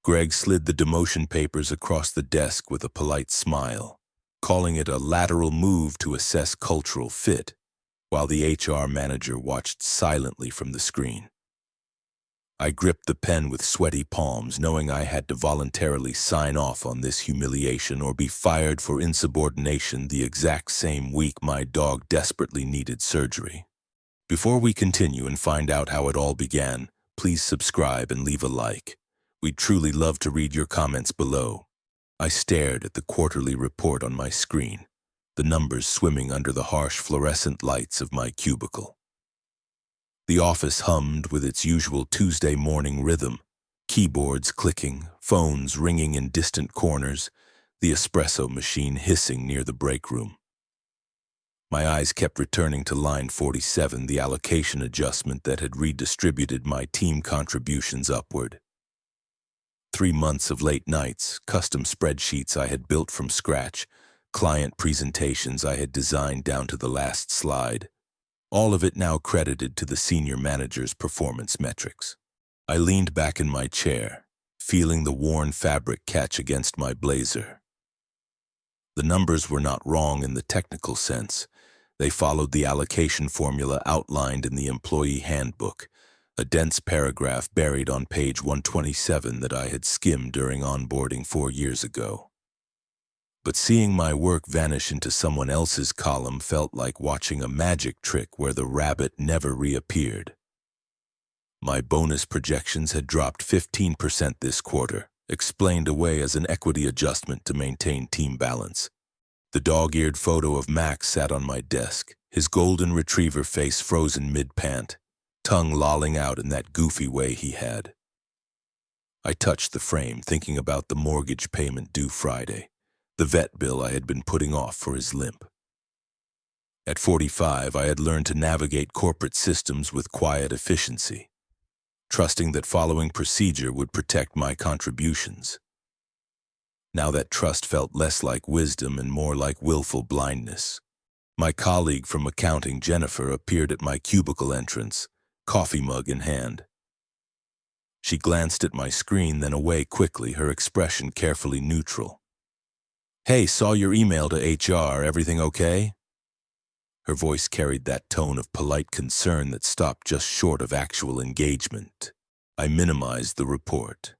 Greg slid the demotion papers across the desk with a polite smile, calling it a lateral move to assess cultural fit, while the HR manager watched silently from the screen. I gripped the pen with sweaty palms, knowing I had to voluntarily sign off on this humiliation or be fired for insubordination the exact same week my dog desperately needed surgery. Before we continue and find out how it all began, please subscribe and leave a like. We'd truly love to read your comments below. I stared at the quarterly report on my screen, the numbers swimming under the harsh fluorescent lights of my cubicle. The office hummed with its usual Tuesday morning rhythm, keyboards clicking, phones ringing in distant corners, the espresso machine hissing near the break room. My eyes kept returning to line 47, the allocation adjustment that had redistributed my team contributions upward. 3 months of late nights, custom spreadsheets I had built from scratch, client presentations I had designed down to the last slide, all of it now credited to the senior manager's performance metrics. I leaned back in my chair, feeling the worn fabric catch against my blazer. The numbers were not wrong in the technical sense. They followed the allocation formula outlined in the employee handbook, a dense paragraph buried on page 127 that I had skimmed during onboarding 4 years ago. But seeing my work vanish into someone else's column felt like watching a magic trick where the rabbit never reappeared. My bonus projections had dropped 15% this quarter, explained away as an equity adjustment to maintain team balance. The dog-eared photo of Max sat on my desk, his golden retriever face frozen mid-pant, tongue lolling out in that goofy way he had. I touched the frame, thinking about the mortgage payment due Friday, the vet bill I had been putting off for his limp. At 45, I had learned to navigate corporate systems with quiet efficiency, trusting that following procedure would protect my contributions. Now that trust felt less like wisdom and more like willful blindness. My colleague from accounting, Jennifer, appeared at my cubicle entrance, coffee mug in hand. She glanced at my screen, then away quickly, her expression carefully neutral. "Hey, saw your email to HR, everything okay?" Her voice carried that tone of polite concern that stopped just short of actual engagement. I minimized the report.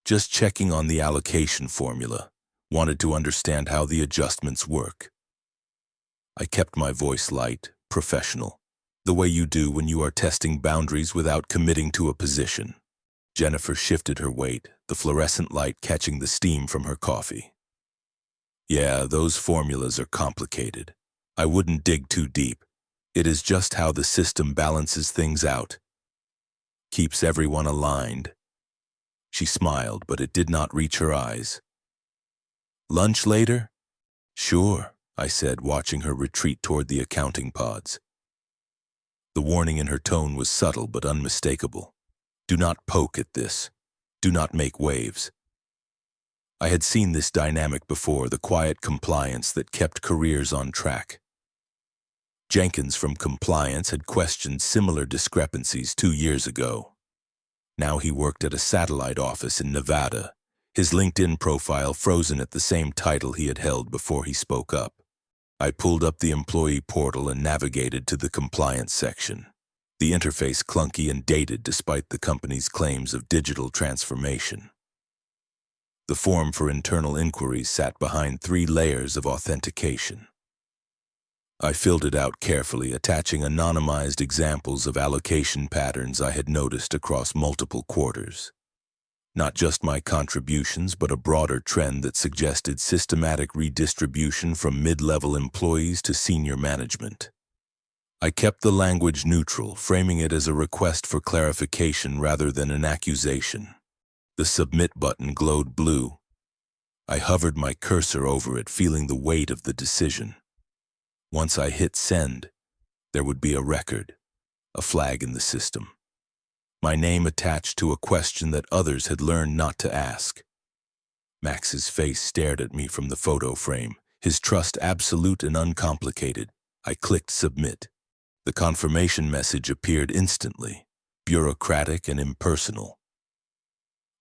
"Just checking on the allocation formula. Wanted to understand how the adjustments work." I kept my voice light, professional, the way you do when you are testing boundaries without committing to a position. Jennifer shifted her weight, the fluorescent light catching the steam from her coffee. "Yeah, those formulas are complicated. I wouldn't dig too deep. It is just how the system balances things out. Keeps everyone aligned." She smiled, but it did not reach her eyes. "Lunch later?" "Sure," I said, watching her retreat toward the accounting pods. The warning in her tone was subtle but unmistakable. Do not poke at this. Do not make waves. I had seen this dynamic before, the quiet compliance that kept careers on track. Jenkins from compliance had questioned similar discrepancies 2 years ago. Now he worked at a satellite office in Nevada, his LinkedIn profile frozen at the same title he had held before he spoke up. I pulled up the employee portal and navigated to the compliance section, the interface clunky and dated despite the company's claims of digital transformation. The form for internal inquiries sat behind 3 layers of authentication. I filled it out carefully, attaching anonymized examples of allocation patterns I had noticed across multiple quarters. Not just my contributions, but a broader trend that suggested systematic redistribution from mid-level employees to senior management. I kept the language neutral, framing it as a request for clarification rather than an accusation. The submit button glowed blue. I hovered my cursor over it, feeling the weight of the decision. Once I hit send, there would be a record, a flag in the system. My name attached to a question that others had learned not to ask. Max's face stared at me from the photo frame, his trust absolute and uncomplicated. I clicked submit. The confirmation message appeared instantly, bureaucratic and impersonal.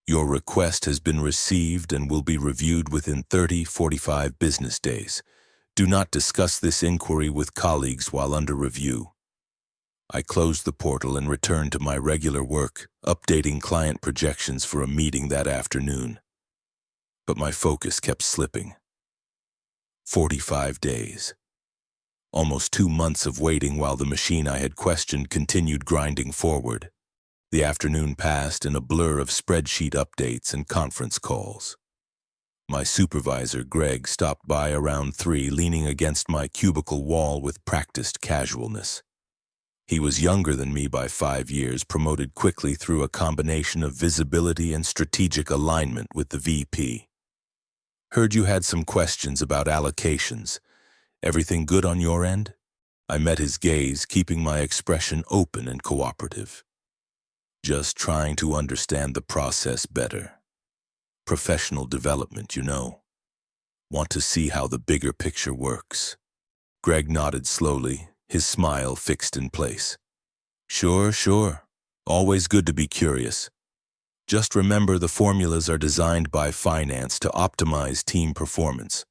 Your request has been received and will be reviewed within 30-45 business days. Do not discuss this inquiry with colleagues while under review. I closed the portal and returned to my regular work, updating client projections for a meeting that afternoon. But my focus kept slipping. 45 days. Almost 2 months of waiting while the machine I had questioned continued grinding forward. The afternoon passed in a blur of spreadsheet updates and conference calls. My supervisor, Greg, stopped by around 3, leaning against my cubicle wall with practiced casualness. He was younger than me by 5 years, promoted quickly through a combination of visibility and strategic alignment with the VP. Heard you had some questions about allocations. Everything good on your end? I met his gaze, keeping my expression open and cooperative. Just trying to understand the process better. Professional development, you know. Want to see how the bigger picture works. Greg nodded slowly, his smile fixed in place. Sure. Always good to be curious. Just remember the formulas are designed by finance to optimize team performance.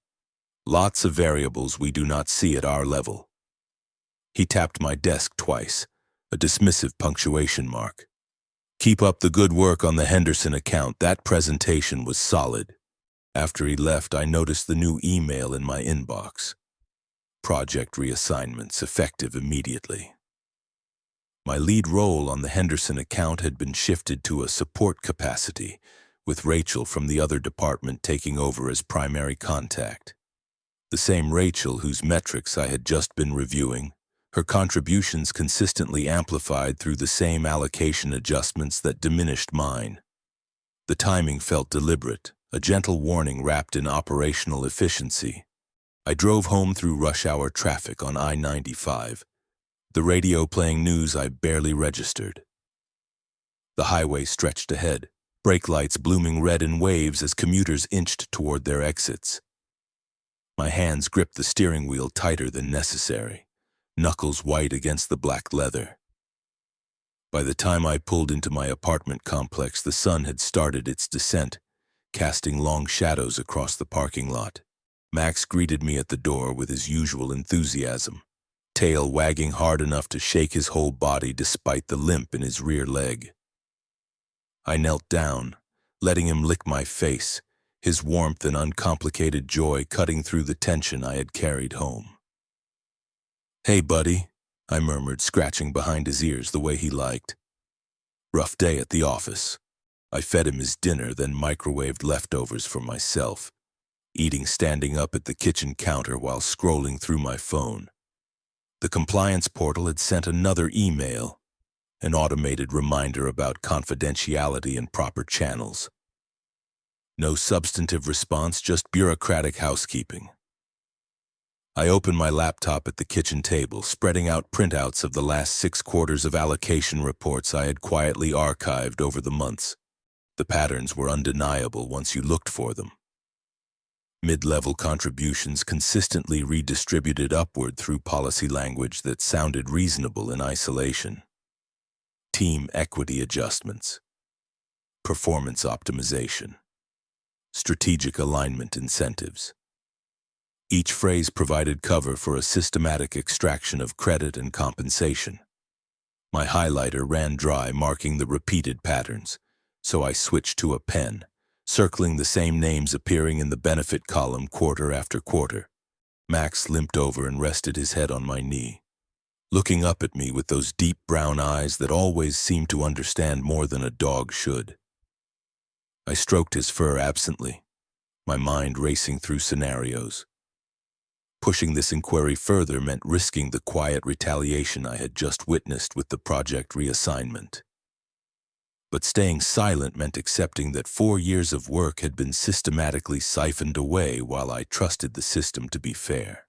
Lots of variables we do not see at our level. He tapped my desk twice, a dismissive punctuation mark. Keep up the good work on the Henderson account. That presentation was solid. After he left, I noticed the new email in my inbox. Project reassignments effective immediately. My lead role on the Henderson account had been shifted to a support capacity, with Rachel from the other department taking over as primary contact. The same Rachel whose metrics I had just been reviewing, her contributions consistently amplified through the same allocation adjustments that diminished mine. The timing felt deliberate, a gentle warning wrapped in operational efficiency. I drove home through rush-hour traffic on I-95, the radio playing news I barely registered. The highway stretched ahead, brake lights blooming red in waves as commuters inched toward their exits. My hands gripped the steering wheel tighter than necessary, knuckles white against the black leather. By the time I pulled into my apartment complex, the sun had started its descent, casting long shadows across the parking lot. Max greeted me at the door with his usual enthusiasm, tail wagging hard enough to shake his whole body despite the limp in his rear leg. I knelt down, letting him lick my face, his warmth and uncomplicated joy cutting through the tension I had carried home. "Hey, buddy," I murmured, scratching behind his ears the way he liked. "Rough day at the office." I fed him his dinner, then microwaved leftovers for myself, eating standing up at the kitchen counter while scrolling through my phone. The compliance portal had sent another email, an automated reminder about confidentiality and proper channels. No substantive response, just bureaucratic housekeeping. I opened my laptop at the kitchen table, spreading out printouts of the last 6 quarters of allocation reports I had quietly archived over the months. The patterns were undeniable once you looked for them. Mid-level contributions consistently redistributed upward through policy language that sounded reasonable in isolation. Team equity adjustments. Performance optimization. Strategic alignment incentives. Each phrase provided cover for a systematic extraction of credit and compensation. My highlighter ran dry, marking the repeated patterns, so I switched to a pen, circling the same names appearing in the benefit column quarter after quarter. Max limped over and rested his head on my knee, looking up at me with those deep brown eyes that always seemed to understand more than a dog should. I stroked his fur absently, my mind racing through scenarios. Pushing this inquiry further meant risking the quiet retaliation I had just witnessed with the project reassignment. But staying silent meant accepting that 4 years of work had been systematically siphoned away while I trusted the system to be fair.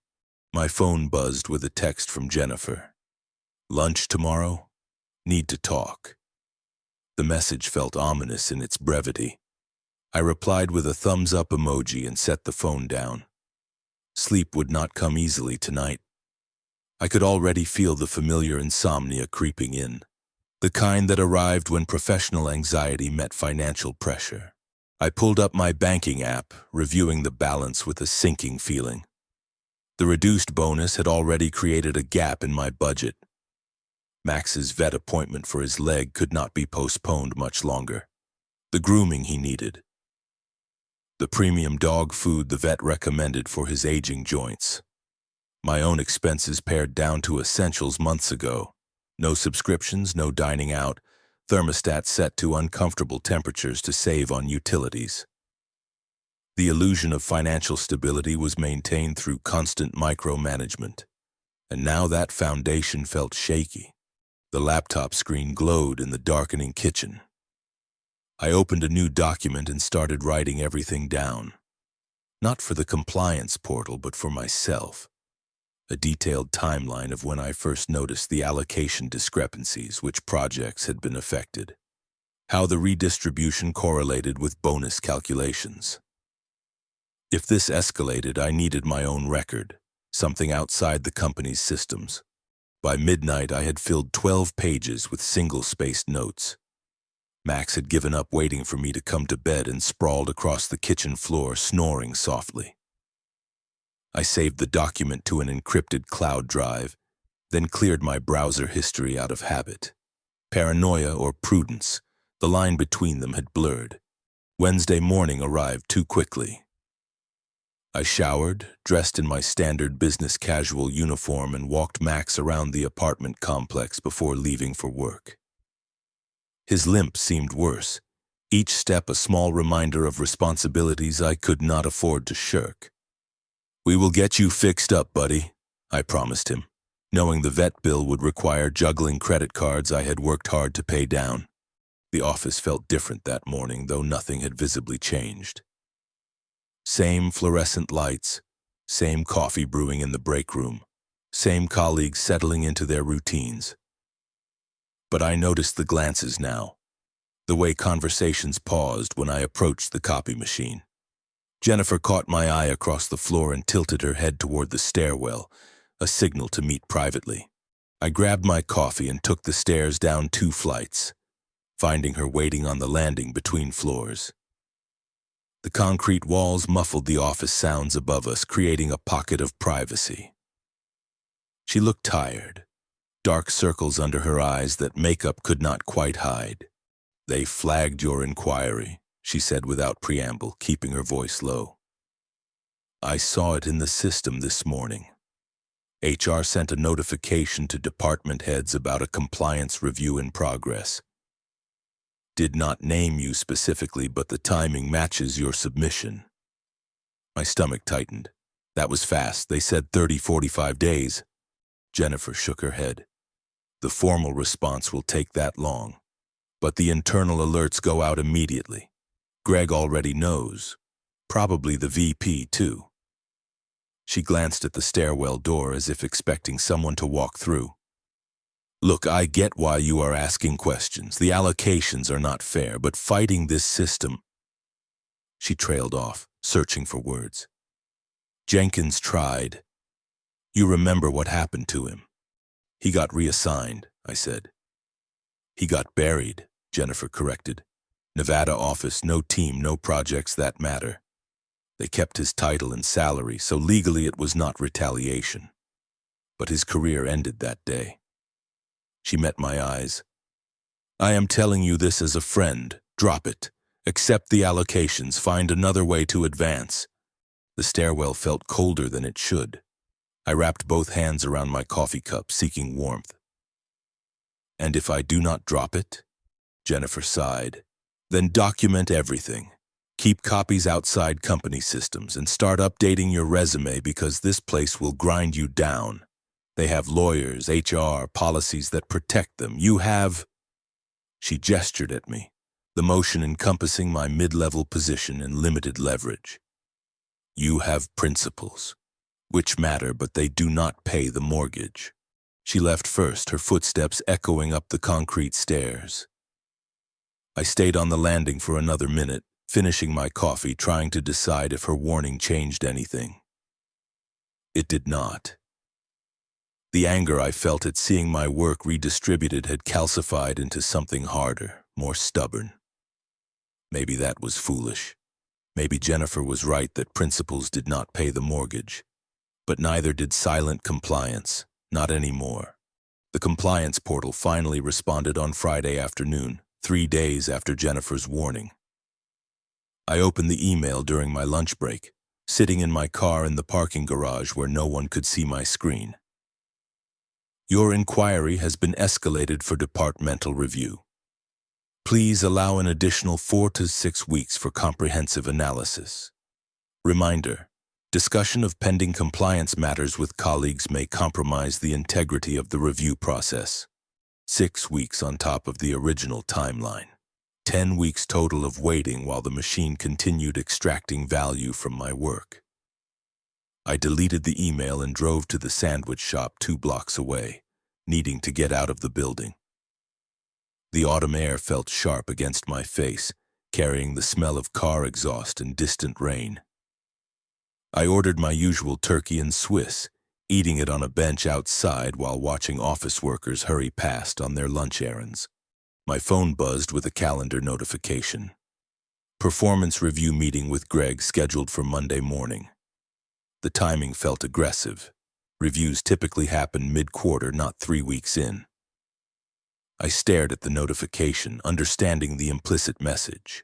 My phone buzzed with a text from Jennifer. "Lunch tomorrow? Need to talk." The message felt ominous in its brevity. I replied with a thumbs-up emoji and set the phone down. Sleep would not come easily tonight. I could already feel the familiar insomnia creeping in. the kind that arrived when professional anxiety met financial pressure. I pulled up my banking app, reviewing the balance with a sinking feeling. The reduced bonus had already created a gap in my budget. Max's vet appointment for his leg could not be postponed much longer. The grooming he needed. The premium dog food the vet recommended for his aging joints. My own expenses pared down to essentials months ago. No subscriptions, no dining out, thermostat set to uncomfortable temperatures to save on utilities. The illusion of financial stability was maintained through constant micromanagement, and now that foundation felt shaky. The laptop screen glowed in the darkening kitchen. I opened a new document and started writing everything down. Not for the compliance portal, but for myself. A detailed timeline of when I first noticed the allocation discrepancies, which projects had been affected, how the redistribution correlated with bonus calculations. If this escalated, I needed my own record, something outside the company's systems. By midnight, I had filled 12 pages with single-spaced notes. Max had given up waiting for me to come to bed and sprawled across the kitchen floor, snoring softly. I saved the document to an encrypted cloud drive, then cleared my browser history out of habit. Paranoia or prudence, the line between them had blurred. Wednesday morning arrived too quickly. I showered, dressed in my standard business casual uniform, and walked Max around the apartment complex before leaving for work. His limp seemed worse, each step a small reminder of responsibilities I could not afford to shirk. "We will get you fixed up, buddy," I promised him, knowing the vet bill would require juggling credit cards I had worked hard to pay down. The office felt different that morning, though nothing had visibly changed. Same fluorescent lights, same coffee brewing in the break room, same colleagues settling into their routines. But I noticed the glances now, the way conversations paused when I approached the copy machine. Jennifer caught my eye across the floor and tilted her head toward the stairwell, a signal to meet privately. I grabbed my coffee and took the stairs down 2 flights, finding her waiting on the landing between floors. The concrete walls muffled the office sounds above us, creating a pocket of privacy. She looked tired, dark circles under her eyes that makeup could not quite hide. "They flagged your inquiry," she said without preamble, keeping her voice low. "I saw it in the system this morning. HR sent a notification to department heads about a compliance review in progress. Did not name you specifically, but the timing matches your submission." My stomach tightened. That was fast. They said 30-45 days. Jennifer shook her head. "The formal response will take that long, but the internal alerts go out immediately. Greg already knows. Probably the VP, too." She glanced at the stairwell door as if expecting someone to walk through. "Look, I get why you are asking questions. The allocations are not fair, but fighting this system—" She trailed off, searching for words. "Jenkins tried. You remember what happened to him." "He got reassigned," I said. "He got buried," Jennifer corrected. "Nevada office, no team, no projects that matter. They kept his title and salary, so legally it was not retaliation. But his career ended that day." She met my eyes. "I am telling you this as a friend. Drop it. Accept the allocations. Find another way to advance." The stairwell felt colder than it should. I wrapped both hands around my coffee cup, seeking warmth. "And if I do not drop it?" Jennifer sighed. "Then document everything. Keep copies outside company systems and start updating your resume, because this place will grind you down. They have lawyers, HR, policies that protect them. You have—" She gestured at me, the motion encompassing my mid-level position and limited leverage. "You have principles, which matter, but they do not pay the mortgage." She left first, her footsteps echoing up the concrete stairs. I stayed on the landing for another minute, finishing my coffee, trying to decide if her warning changed anything. It did not. The anger I felt at seeing my work redistributed had calcified into something harder, more stubborn. Maybe that was foolish. Maybe Jennifer was right that principles did not pay the mortgage. But neither did silent compliance, not anymore. The compliance portal finally responded on Friday afternoon, 3 days after Jennifer's warning. I opened the email during my lunch break, sitting in my car in the parking garage where no one could see my screen. Your inquiry has been escalated for departmental review. Please allow an additional 4 to 6 weeks for comprehensive analysis. Reminder: discussion of pending compliance matters with colleagues may compromise the integrity of the review process. 6 weeks on top of the original timeline. 10 weeks total of waiting while the machine continued extracting value from my work. I deleted the email and drove to the sandwich shop 2 blocks away, needing to get out of the building. The autumn air felt sharp against my face, carrying the smell of car exhaust and distant rain. I ordered my usual turkey and Swiss, eating it on a bench outside while watching office workers hurry past on their lunch errands. My phone buzzed with a calendar notification. Performance review meeting with Greg scheduled for Monday morning. The timing felt aggressive. Reviews typically happen mid-quarter, not 3 weeks in. I stared at the notification, understanding the implicit message.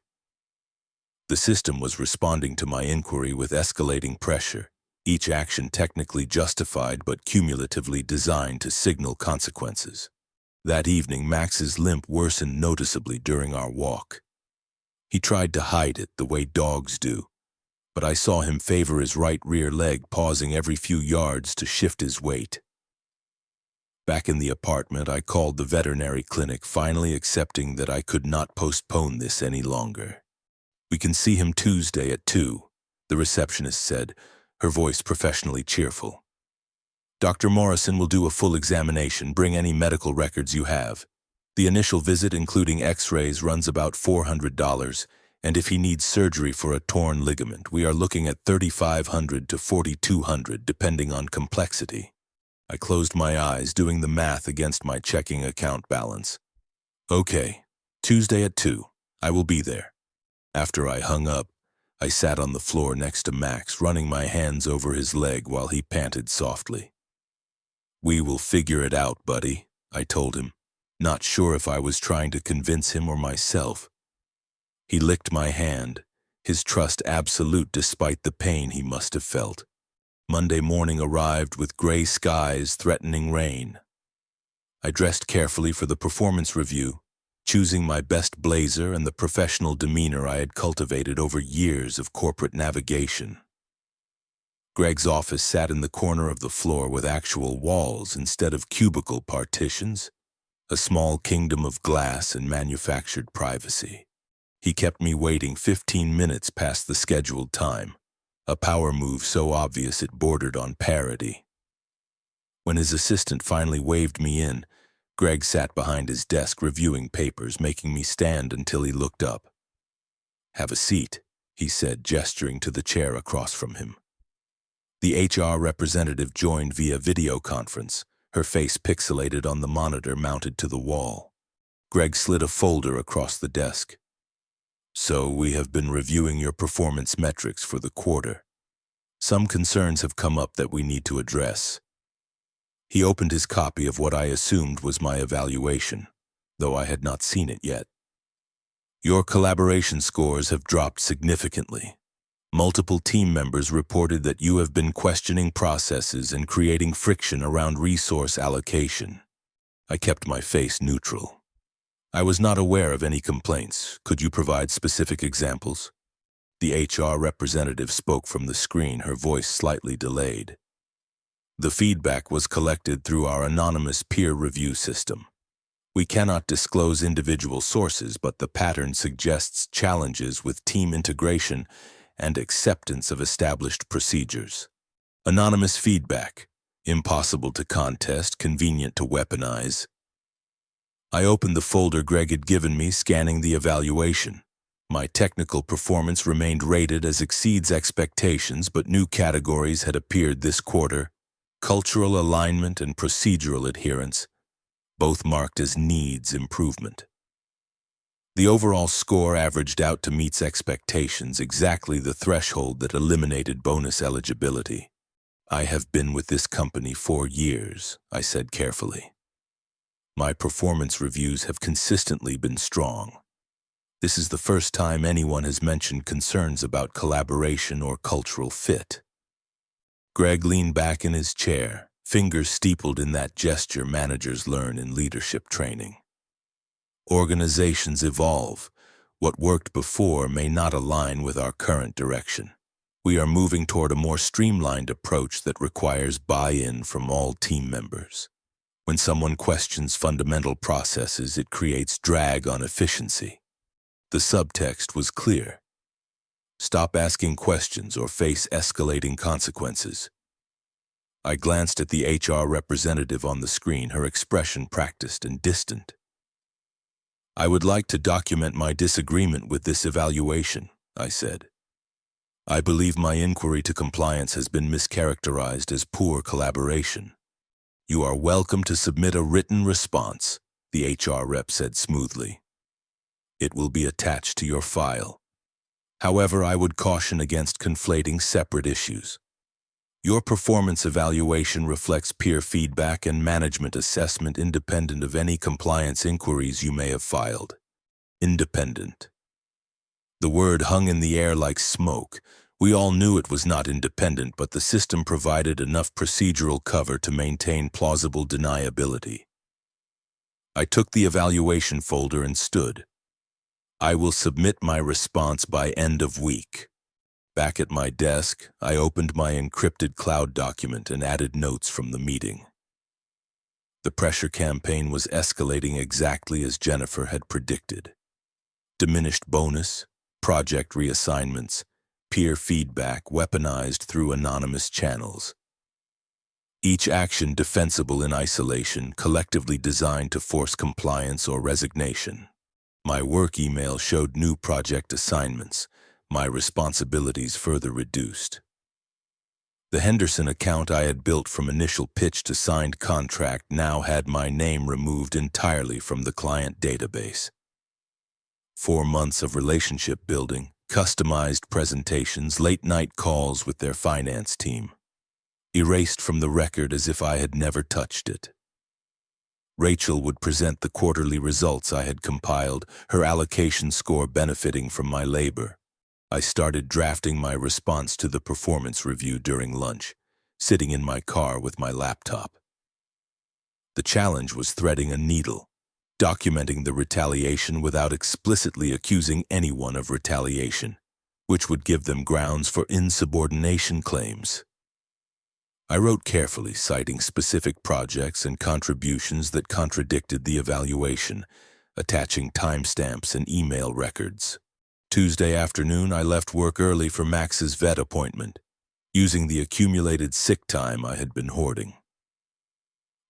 The system was responding to my inquiry with escalating pressure, each action technically justified but cumulatively designed to signal consequences. That evening, Max's limp worsened noticeably during our walk. He tried to hide it the way dogs do, but I saw him favor his right rear leg, pausing every few yards to shift his weight. Back in the apartment, I called the veterinary clinic, finally accepting that I could not postpone this any longer. "We can see him Tuesday at 2, the receptionist said, her voice professionally cheerful. "Dr. Morrison will do a full examination. Bring any medical records you have. The initial visit, including x-rays, runs about $400, and if he needs surgery for a torn ligament, we are looking at $3,500 to $4,200, depending on complexity." I closed my eyes, doing the math against my checking account balance. "Okay, Tuesday at 2. I will be there." After I hung up, I sat on the floor next to Max, running my hands over his leg while he panted softly. "We will figure it out, buddy," I told him, not sure if I was trying to convince him or myself. He licked my hand, his trust absolute despite the pain he must have felt. Monday morning arrived with gray skies threatening rain. I dressed carefully for the performance review, choosing my best blazer and the professional demeanor I had cultivated over years of corporate navigation. Greg's office sat in the corner of the floor with actual walls instead of cubicle partitions, a small kingdom of glass and manufactured privacy. He kept me waiting 15 minutes past the scheduled time, a power move so obvious it bordered on parody. When his assistant finally waved me in, Greg sat behind his desk reviewing papers, making me stand until he looked up. "Have a seat," he said, gesturing to the chair across from him. The HR representative joined via video conference, her face pixelated on the monitor mounted to the wall. Greg slid a folder across the desk. "So we have been reviewing your performance metrics for the quarter. Some concerns have come up that we need to address." He opened his copy of what I assumed was my evaluation, though I had not seen it yet. "Your collaboration scores have dropped significantly. Multiple team members reported that you have been questioning processes and creating friction around resource allocation." I kept my face neutral. "I was not aware of any complaints. Could you provide specific examples?" The HR representative spoke from the screen, her voice slightly delayed. "The feedback was collected through our anonymous peer review system. We cannot disclose individual sources, but the pattern suggests challenges with team integration and acceptance of established procedures. Anonymous feedback, impossible to contest, convenient to weaponize." I opened the folder Greg had given me, scanning the evaluation. My technical performance remained rated as exceeds expectations, but new categories had appeared this quarter: cultural alignment and procedural adherence, both marked as needs improvement. The overall score averaged out to meets expectations, exactly the threshold that eliminated bonus eligibility. I have been with this company 4 years, I said carefully. My performance reviews have consistently been strong. This is the first time anyone has mentioned concerns about collaboration or cultural fit. Greg leaned back in his chair, fingers steepled in that gesture managers learn in leadership training. Organizations evolve. What worked before may not align with our current direction. We are moving toward a more streamlined approach that requires buy-in from all team members. When someone questions fundamental processes, it creates drag on efficiency. The subtext was clear. Stop asking questions or face escalating consequences. I glanced at the HR representative on the screen, her expression practiced and distant. I would like to document my disagreement with this evaluation, I said. I believe my inquiry to compliance has been mischaracterized as poor collaboration. You are welcome to submit a written response, the HR rep said smoothly. It will be attached to your file. However, I would caution against conflating separate issues. Your performance evaluation reflects peer feedback and management assessment independent of any compliance inquiries you may have filed. Independent. The word hung in the air like smoke. We all knew it was not independent, but the system provided enough procedural cover to maintain plausible deniability. I took the evaluation folder and stood. I will submit my response by end of week. Back at my desk, I opened my encrypted cloud document and added notes from the meeting. The pressure campaign was escalating exactly as Jennifer had predicted. Diminished bonus, project reassignments, peer feedback weaponized through anonymous channels. Each action defensible in isolation, collectively designed to force compliance or resignation. My work email showed new project assignments, my responsibilities further reduced. The Henderson account I had built from initial pitch to signed contract now had my name removed entirely from the client database. 4 months of relationship building, customized presentations, late-night calls with their finance team. Erased from the record as if I had never touched it. Rachel would present the quarterly results I had compiled, her allocation score benefiting from my labor. I started drafting my response to the performance review during lunch, sitting in my car with my laptop. The challenge was threading a needle, documenting the retaliation without explicitly accusing anyone of retaliation, which would give them grounds for insubordination claims. I wrote carefully, citing specific projects and contributions that contradicted the evaluation, attaching timestamps and email records. Tuesday afternoon, I left work early for Max's vet appointment, using the accumulated sick time I had been hoarding.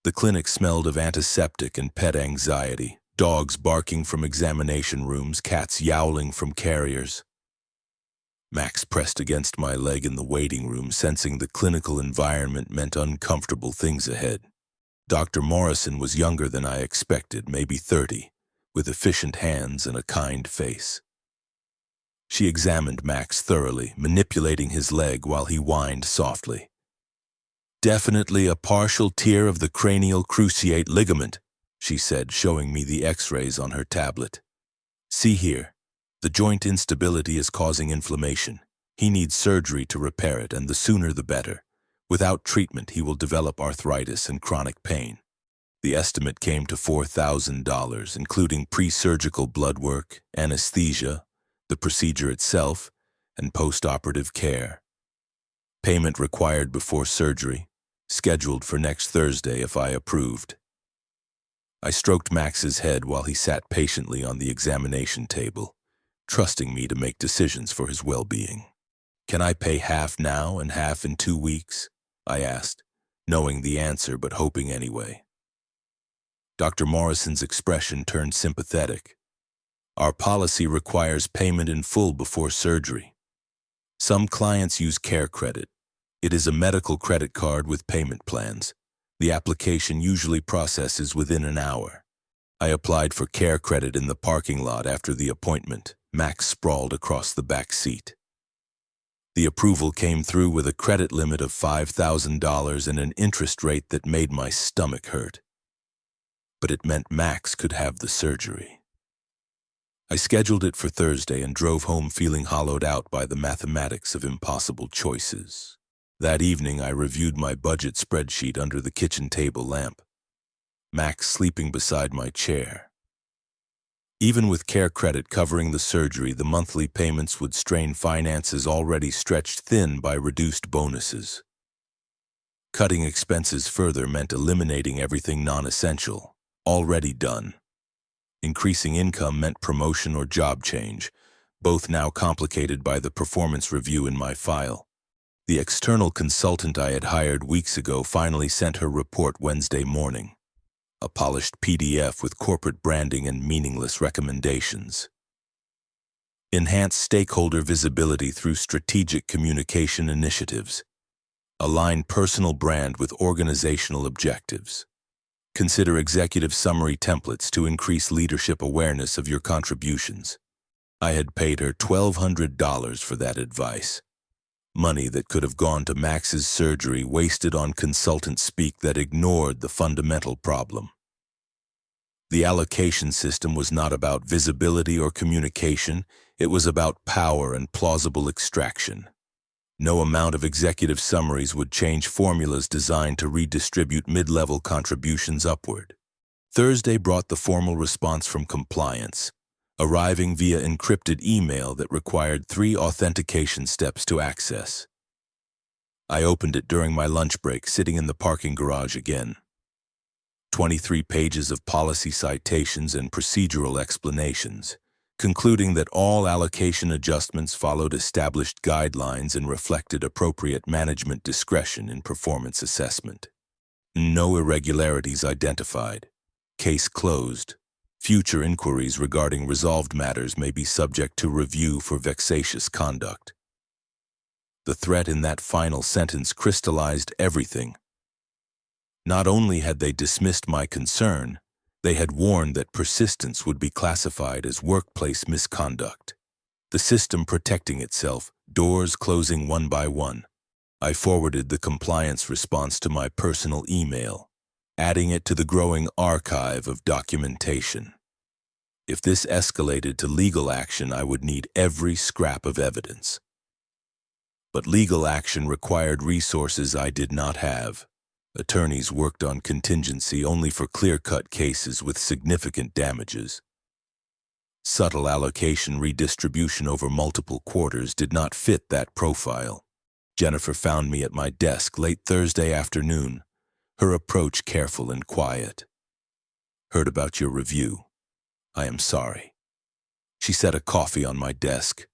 The clinic smelled of antiseptic and pet anxiety, dogs barking from examination rooms, cats yowling from carriers. Max pressed against my leg in the waiting room, sensing the clinical environment meant uncomfortable things ahead. Dr. Morrison was younger than I expected, maybe 30, with efficient hands and a kind face. She examined Max thoroughly, manipulating his leg while he whined softly. "Definitely a partial tear of the cranial cruciate ligament," she said, showing me the x-rays on her tablet. "See here, the joint instability is causing inflammation. He needs surgery to repair it, and the sooner the better. Without treatment, he will develop arthritis and chronic pain." The estimate came to $4,000, including pre-surgical blood work, anesthesia, the procedure itself, and post-operative care. Payment required before surgery, scheduled for next Thursday if I approved. I stroked Max's head while he sat patiently on the examination table, trusting me to make decisions for his well-being. "Can I pay half now and half in 2 weeks?" I asked, knowing the answer but hoping anyway. Dr. Morrison's expression turned sympathetic. "Our policy requires payment in full before surgery. Some clients use care credit. It is a medical credit card with payment plans. The application usually processes within an hour. I applied for care credit in the parking lot after the appointment. Max sprawled across the back seat. The approval came through with a credit limit of $5,000 and an interest rate that made my stomach hurt. But it meant Max could have the surgery. I scheduled it for Thursday and drove home feeling hollowed out by the mathematics of impossible choices. That evening, I reviewed my budget spreadsheet under the kitchen table lamp. Max sleeping beside my chair. Even with care credit covering the surgery, the monthly payments would strain finances already stretched thin by reduced bonuses. Cutting expenses further meant eliminating everything non-essential, already done. Increasing income meant promotion or job change, both now complicated by the performance review in my file. The external consultant I had hired weeks ago finally sent her report Wednesday morning. A polished PDF with corporate branding and meaningless recommendations. Enhance stakeholder visibility through strategic communication initiatives. Align personal brand with organizational objectives. Consider executive summary templates to increase leadership awareness of your contributions. I had paid her $1,200 for that advice. Money that could have gone to Max's surgery wasted on consultant speak that ignored the fundamental problem. The allocation system was not about visibility or communication, it was about power and plausible extraction. No amount of executive summaries would change formulas designed to redistribute mid-level contributions upward. Thursday brought the formal response from compliance, arriving via encrypted email that required 3 authentication steps to access. I opened it during my lunch break, sitting in the parking garage again. 23 pages of policy citations and procedural explanations, concluding that all allocation adjustments followed established guidelines and reflected appropriate management discretion in performance assessment. No irregularities identified. Case closed. Future inquiries regarding resolved matters may be subject to review for vexatious conduct. The threat in that final sentence crystallized everything. Not only had they dismissed my concern, they had warned that persistence would be classified as workplace misconduct. The system protecting itself, doors closing one by one. I forwarded the compliance response to my personal email, adding it to the growing archive of documentation. If this escalated to legal action, I would need every scrap of evidence. But legal action required resources I did not have. Attorneys worked on contingency only for clear-cut cases with significant damages. Subtle allocation redistribution over multiple quarters did not fit that profile. Jennifer found me at my desk late Thursday afternoon, her approach careful and quiet. Heard about your review. I am sorry. She set a coffee on my desk,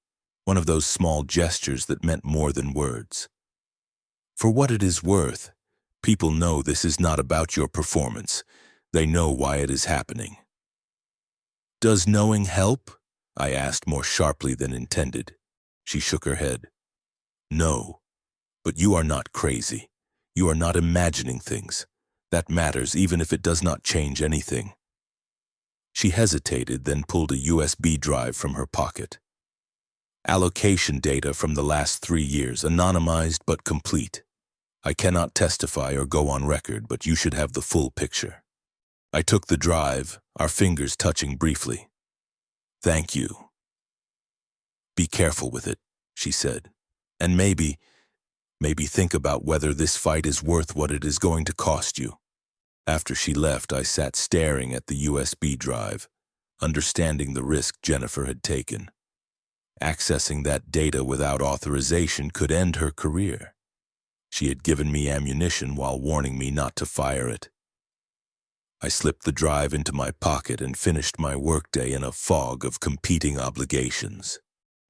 one of those small gestures that meant more than words. For what it is worth, people know this is not about your performance. They know why it is happening. Does knowing help? I asked more sharply than intended. She shook her head. No, but you are not crazy. You are not imagining things. That matters even if it does not change anything. She hesitated, then pulled a USB drive from her pocket. Allocation data from the last 3 years, anonymized but complete. I cannot testify or go on record, but you should have the full picture. I took the drive, our fingers touching briefly. Thank you. Be careful with it, she said, and maybe think about whether this fight is worth what it is going to cost you. After she left, I sat staring at the USB drive, understanding the risk Jennifer had taken. Accessing that data without authorization could end her career. She had given me ammunition while warning me not to fire it. I slipped the drive into my pocket and finished my workday in a fog of competing obligations.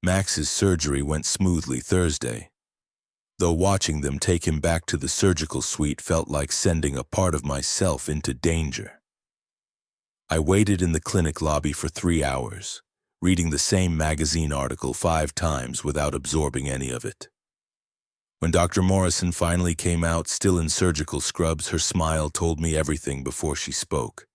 Max's surgery went smoothly Thursday, though watching them take him back to the surgical suite felt like sending a part of myself into danger. I waited in the clinic lobby for 3 hours, reading the same magazine article 5 times without absorbing any of it. When Dr. Morrison finally came out, still in surgical scrubs, her smile told me everything before she spoke.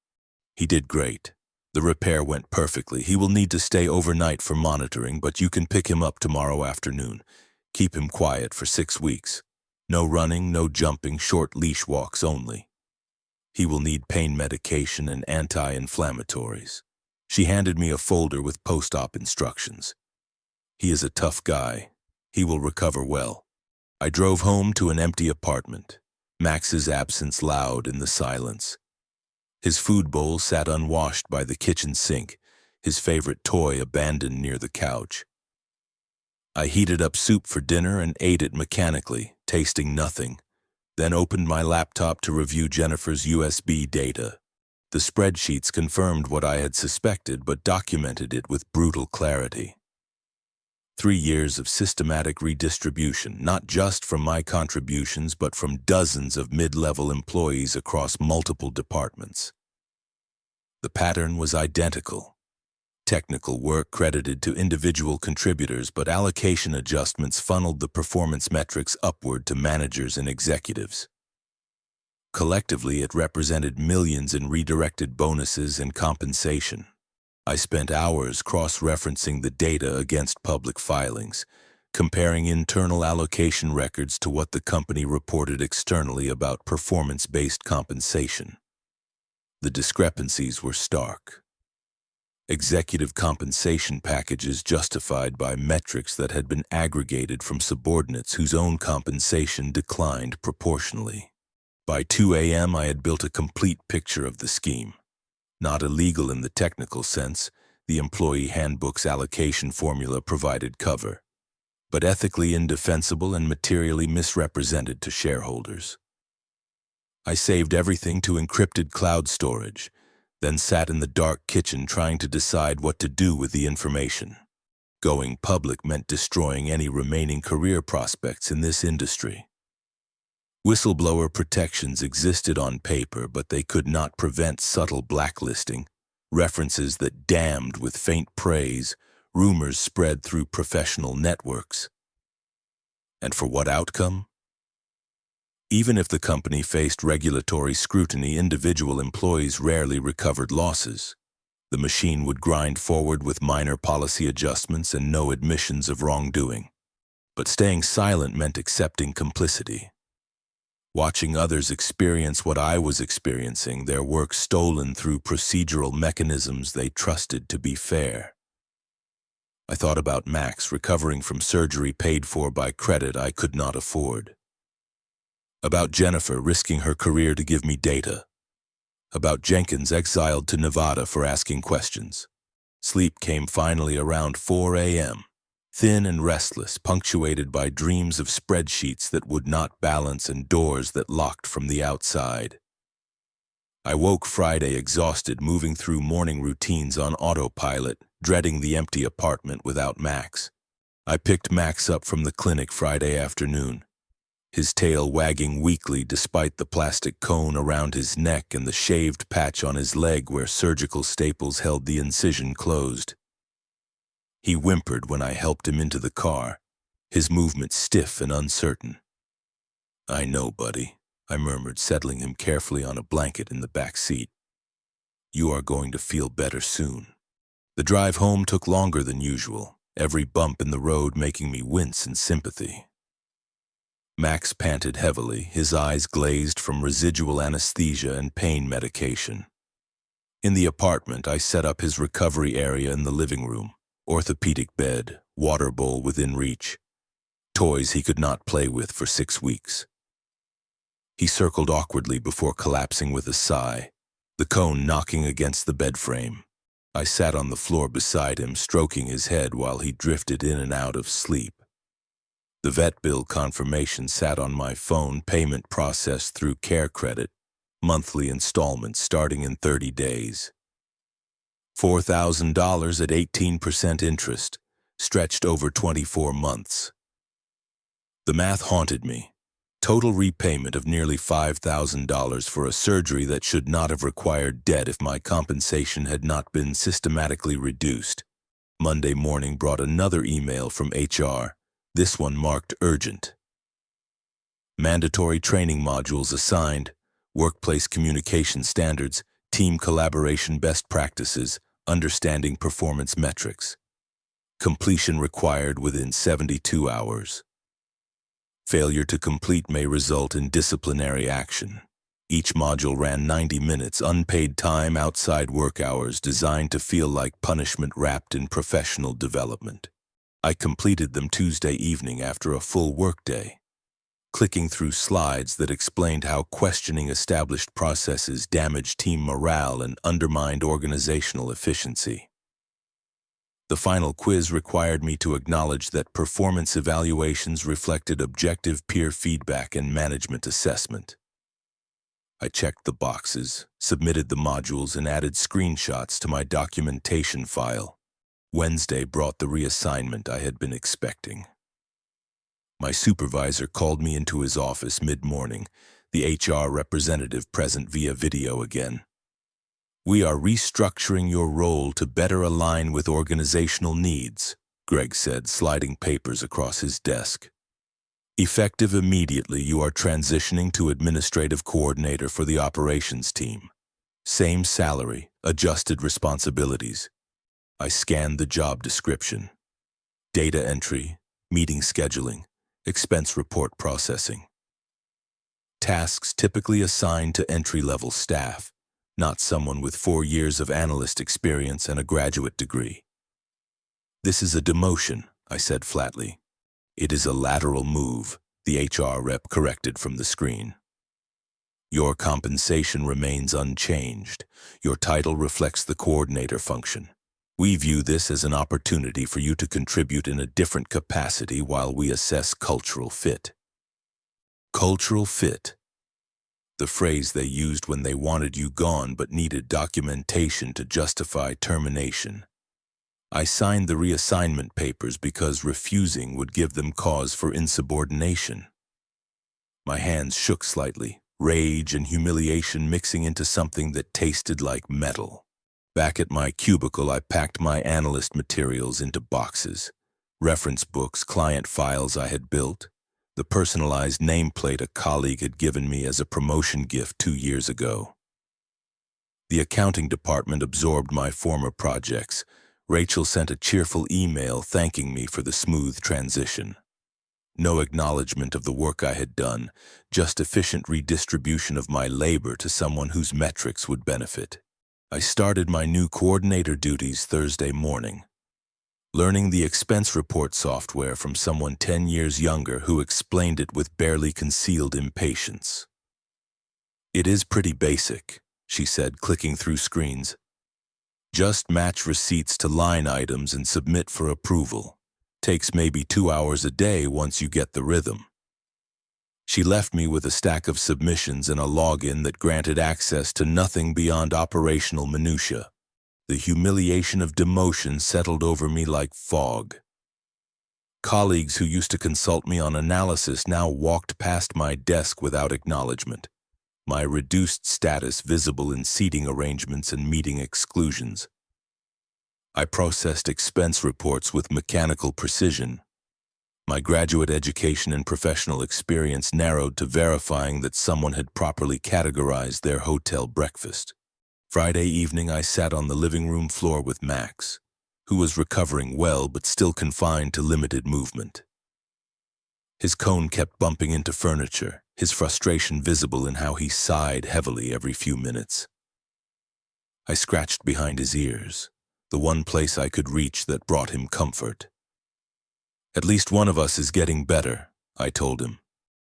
He did great. The repair went perfectly. He will need to stay overnight for monitoring, but you can pick him up tomorrow afternoon. Keep him quiet for 6 weeks. No running, no jumping, short leash walks only. He will need pain medication and anti-inflammatories. She handed me a folder with post-op instructions. He is a tough guy. He will recover well. I drove home to an empty apartment, Max's absence loud in the silence. His food bowl sat unwashed by the kitchen sink, his favorite toy abandoned near the couch. I heated up soup for dinner and ate it mechanically, tasting nothing, then opened my laptop to review Jennifer's USB data. The spreadsheets confirmed what I had suspected but documented it with brutal clarity. 3 years of systematic redistribution, not just from my contributions, but from dozens of mid-level employees across multiple departments. The pattern was identical. Technical work credited to individual contributors, but allocation adjustments funneled the performance metrics upward to managers and executives. Collectively, it represented millions in redirected bonuses and compensation. I spent hours cross-referencing the data against public filings, comparing internal allocation records to what the company reported externally about performance-based compensation. The discrepancies were stark. Executive compensation packages justified by metrics that had been aggregated from subordinates whose own compensation declined proportionally. By 2 a.m., I had built a complete picture of the scheme. Not illegal in the technical sense, the employee handbook's allocation formula provided cover, but ethically indefensible and materially misrepresented to shareholders. I saved everything to encrypted cloud storage, then sat in the dark kitchen trying to decide what to do with the information. Going public meant destroying any remaining career prospects in this industry. Whistleblower protections existed on paper, but they could not prevent subtle blacklisting, references that damned with faint praise, rumors spread through professional networks. And for what outcome? Even if the company faced regulatory scrutiny, individual employees rarely recovered losses. The machine would grind forward with minor policy adjustments and no admissions of wrongdoing. But staying silent meant accepting complicity. Watching others experience what I was experiencing, their work stolen through procedural mechanisms they trusted to be fair. I thought about Max recovering from surgery paid for by credit I could not afford. About Jennifer risking her career to give me data. About Jenkins exiled to Nevada for asking questions. Sleep came finally around 4 a.m. Thin and restless, punctuated by dreams of spreadsheets that would not balance and doors that locked from the outside. I woke Friday exhausted, moving through morning routines on autopilot, dreading the empty apartment without Max. I picked Max up from the clinic Friday afternoon, his tail wagging weakly despite the plastic cone around his neck and the shaved patch on his leg where surgical staples held the incision closed. He whimpered when I helped him into the car, his movement stiff and uncertain. "I know, buddy," I murmured, settling him carefully on a blanket in the back seat. "You are going to feel better soon." The drive home took longer than usual, every bump in the road making me wince in sympathy. Max panted heavily, his eyes glazed from residual anesthesia and pain medication. In the apartment, I set up his recovery area in the living room. Orthopedic bed, water bowl within reach, toys he could not play with for 6 weeks. He circled awkwardly before collapsing with a sigh, the cone knocking against the bed frame. I sat on the floor beside him, stroking his head while he drifted in and out of sleep. The vet bill confirmation sat on my phone, payment processed through Care Credit, monthly installments starting in 30 days. $4,000 at 18% interest, stretched over 24 months. The math haunted me. Total repayment of nearly $5,000 for a surgery that should not have required debt if my compensation had not been systematically reduced. Monday morning brought another email from HR, this one marked urgent. Mandatory training modules assigned, workplace communication standards, team collaboration best practices, understanding performance metrics. Completion required within 72 hours. Failure to complete may result in disciplinary action. Each module ran 90 minutes, unpaid time outside work hours, designed to feel like punishment wrapped in professional development. I completed them Tuesday evening after a full workday, clicking through slides that explained how questioning established processes damaged team morale and undermined organizational efficiency. The final quiz required me to acknowledge that performance evaluations reflected objective peer feedback and management assessment. I checked the boxes, submitted the modules, and added screenshots to my documentation file. Wednesday brought the reassignment I had been expecting. My supervisor called me into his office mid-morning, the HR representative present via video again. "We are restructuring your role to better align with organizational needs," Greg said, sliding papers across his desk. "Effective immediately, you are transitioning to administrative coordinator for the operations team. Same salary, adjusted responsibilities." I scanned the job description. Data entry, meeting scheduling, expense report processing. Tasks typically assigned to entry-level staff, not someone with 4 years of analyst experience and a graduate degree. "This is a demotion," I said flatly. "It is a lateral move," the HR rep corrected from the screen. "Your compensation remains unchanged. Your title reflects the coordinator function. We view this as an opportunity for you to contribute in a different capacity while we assess cultural fit." Cultural fit. The phrase they used when they wanted you gone but needed documentation to justify termination. I signed the reassignment papers because refusing would give them cause for insubordination. My hands shook slightly, rage and humiliation mixing into something that tasted like metal. Back at my cubicle, I packed my analyst materials into boxes. Reference books, client files I had built, the personalized nameplate a colleague had given me as a promotion gift 2 years ago. The accounting department absorbed my former projects. Rachel sent a cheerful email thanking me for the smooth transition. No acknowledgement of the work I had done, just efficient redistribution of my labor to someone whose metrics would benefit. I started my new coordinator duties Thursday morning, learning the expense report software from someone 10 years younger who explained it with barely concealed impatience. "It is pretty basic," she said, clicking through screens. "Just match receipts to line items and submit for approval. Takes maybe 2 hours a day once you get the rhythm." She left me with a stack of submissions and a login that granted access to nothing beyond operational minutia. The humiliation of demotion settled over me like fog. Colleagues who used to consult me on analysis now walked past my desk without acknowledgement, my reduced status visible in seating arrangements and meeting exclusions. I processed expense reports with mechanical precision. My graduate education and professional experience narrowed to verifying that someone had properly categorized their hotel breakfast. Friday evening, I sat on the living room floor with Max, who was recovering well but still confined to limited movement. His cone kept bumping into furniture, his frustration visible in how he sighed heavily every few minutes. I scratched behind his ears, the one place I could reach that brought him comfort. "At least one of us is getting better," I told him.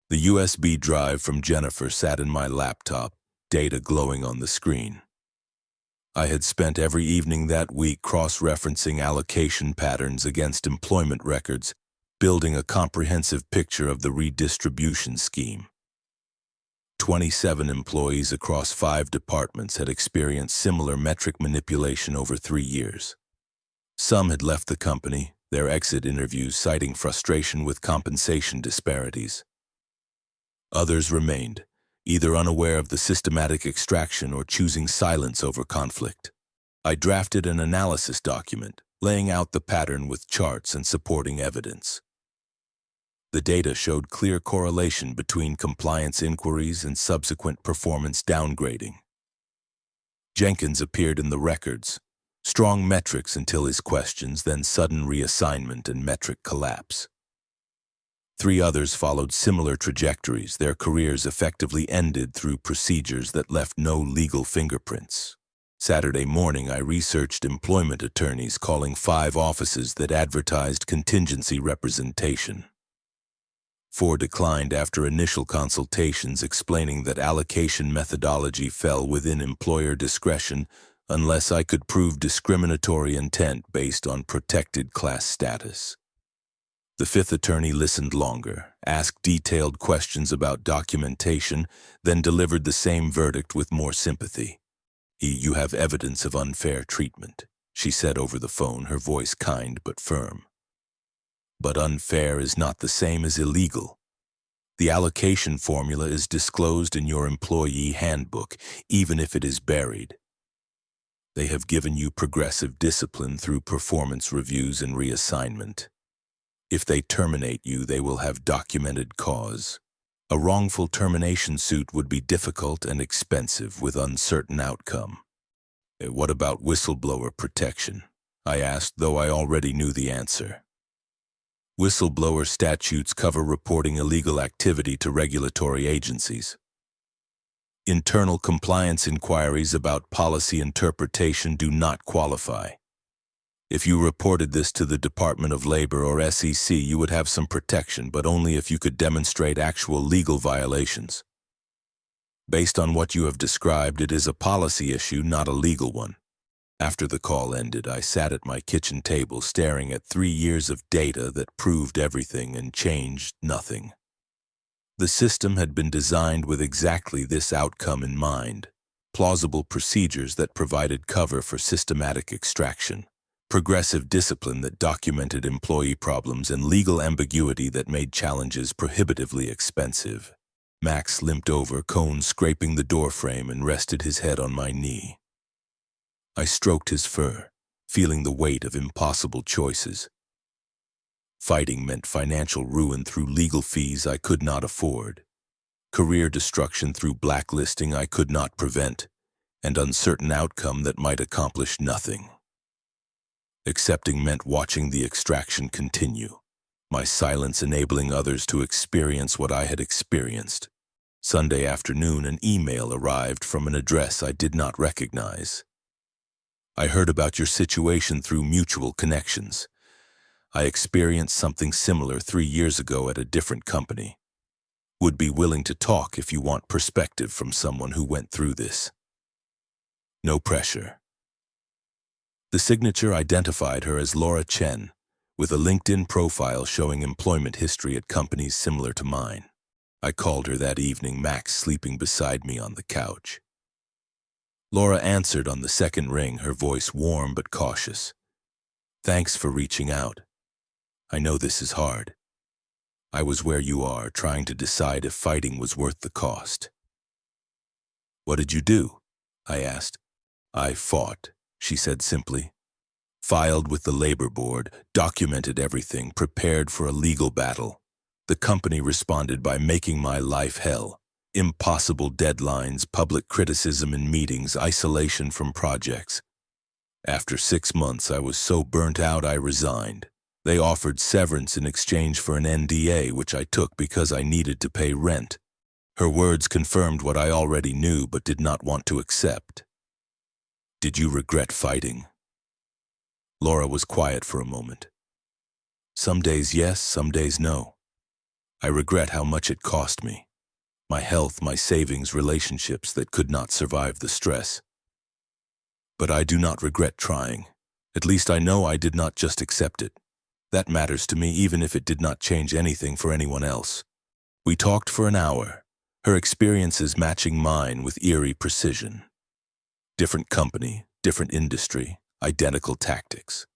The USB drive from Jennifer sat in my laptop, data glowing on the screen. I had spent every evening that week cross-referencing allocation patterns against employment records, building a comprehensive picture of the redistribution scheme. 27 employees across 5 departments had experienced similar metric manipulation over 3 years. Some had left the company, their exit interviews citing frustration with compensation disparities. Others remained, either unaware of the systematic extraction or choosing silence over conflict. I drafted an analysis document, laying out the pattern with charts and supporting evidence. The data showed clear correlation between compliance inquiries and subsequent performance downgrading. Jenkins appeared in the records. Strong metrics until his questions, then sudden reassignment and metric collapse. 3 others followed similar trajectories. Their careers effectively ended through procedures that left no legal fingerprints. Saturday morning, I researched employment attorneys calling 5 offices that advertised contingency representation. 4 declined after initial consultations explaining that allocation methodology fell within employer discretion unless I could prove discriminatory intent based on protected class status. The 5th attorney listened longer, asked detailed questions about documentation, then delivered the same verdict with more sympathy. "You have evidence of unfair treatment," she said over the phone, her voice kind but firm. "But unfair is not the same as illegal. The allocation formula is disclosed in your employee handbook, even if it is buried. They have given you progressive discipline through performance reviews and reassignment. If they terminate you, they will have documented cause. A wrongful termination suit would be difficult and expensive with uncertain outcome." "What about whistleblower protection?" I asked, though I already knew the answer. "Whistleblower statutes cover reporting illegal activity to regulatory agencies. Internal compliance inquiries about policy interpretation do not qualify. If you reported this to the Department of Labor or SEC, you would have some protection, but only if you could demonstrate actual legal violations. Based on what you have described, it is a policy issue, not a legal one." After the call ended, I sat at my kitchen table staring at 3 years of data that proved everything and changed nothing. The system had been designed with exactly this outcome in mind: plausible procedures that provided cover for systematic extraction, progressive discipline that documented employee problems, and legal ambiguity that made challenges prohibitively expensive. Max limped over, cone scraping the doorframe, and rested his head on my knee. I stroked his fur, feeling the weight of impossible choices. Fighting meant financial ruin through legal fees I could not afford, career destruction through blacklisting I could not prevent, and uncertain outcome that might accomplish nothing. Accepting meant watching the extraction continue, my silence enabling others to experience what I had experienced. Sunday afternoon, an email arrived from an address I did not recognize. "I heard about your situation through mutual connections. I experienced something similar 3 years ago at a different company. Would be willing to talk if you want perspective from someone who went through this. No pressure." The signature identified her as Laura Chen, with a LinkedIn profile showing employment history at companies similar to mine. I called her that evening, Max sleeping beside me on the couch. Laura answered on the second ring, her voice warm but cautious. "Thanks for reaching out. I know this is hard. I was where you are, trying to decide if fighting was worth the cost." "What did you do?" I asked. "I fought," she said simply. "Filed with the labor board, documented everything, prepared for a legal battle. The company responded by making my life hell. Impossible deadlines, public criticism in meetings, isolation from projects. After 6 months, I was so burnt out I resigned. They offered severance in exchange for an NDA, which I took because I needed to pay rent." Her words confirmed what I already knew but did not want to accept. "Did you regret fighting?" Laura was quiet for a moment. "Some days yes, some days no. I regret how much it cost me. My health, my savings, relationships that could not survive the stress. But I do not regret trying. At least I know I did not just accept it. That matters to me, even if it did not change anything for anyone else." We talked for an hour, her experiences matching mine with eerie precision. Different company, different industry, identical tactics.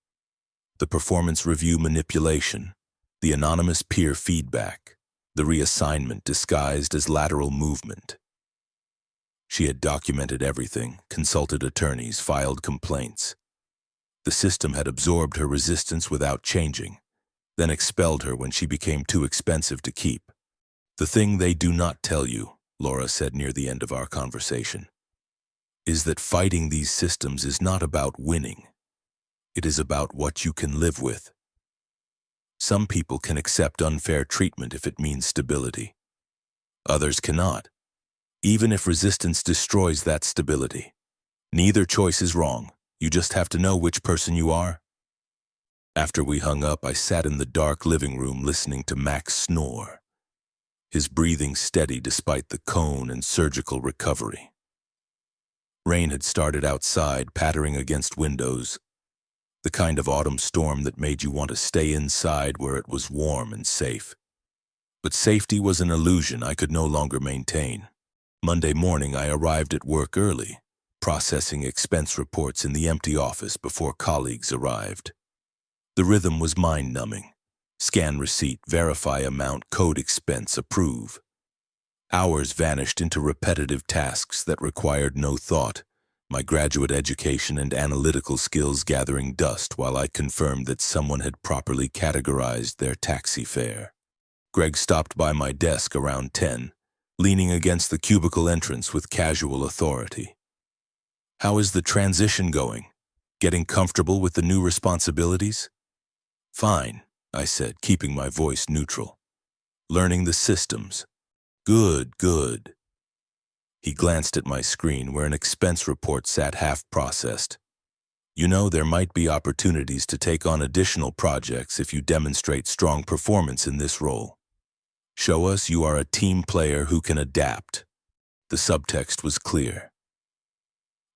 The performance review manipulation, the anonymous peer feedback, the reassignment disguised as lateral movement. She had documented everything, consulted attorneys, filed complaints. The system had absorbed her resistance without changing. then expelled her when she became too expensive to keep. The thing they do not tell you, Laura said near the end of our conversation, is that fighting these systems is not about winning. It is about what you can live with. Some people can accept unfair treatment if it means stability. Others cannot, even if resistance destroys that stability. Neither choice is wrong. You just have to know which person you are. After we hung up, I sat in the dark living room listening to Max snore, his breathing steady despite the cone and surgical recovery. Rain had started outside, pattering against windows, the kind of autumn storm that made you want to stay inside where it was warm and safe. But safety was an illusion I could no longer maintain. Monday morning, I arrived at work early, processing expense reports in the empty office before colleagues arrived. The rhythm was mind-numbing. Scan receipt, verify amount, code expense, approve. Hours vanished into repetitive tasks that required no thought, my graduate education and analytical skills gathering dust while I confirmed that someone had properly categorized their taxi fare. Greg stopped by my desk around 10, leaning against the cubicle entrance with casual authority. "How is the transition going? Getting comfortable with the new responsibilities?" "Fine," I said, keeping my voice neutral. "Learning the systems." "Good, good." He glanced at my screen where an expense report sat half-processed. "You know, there might be opportunities to take on additional projects if you demonstrate strong performance in this role. Show us you are a team player who can adapt." The subtext was clear.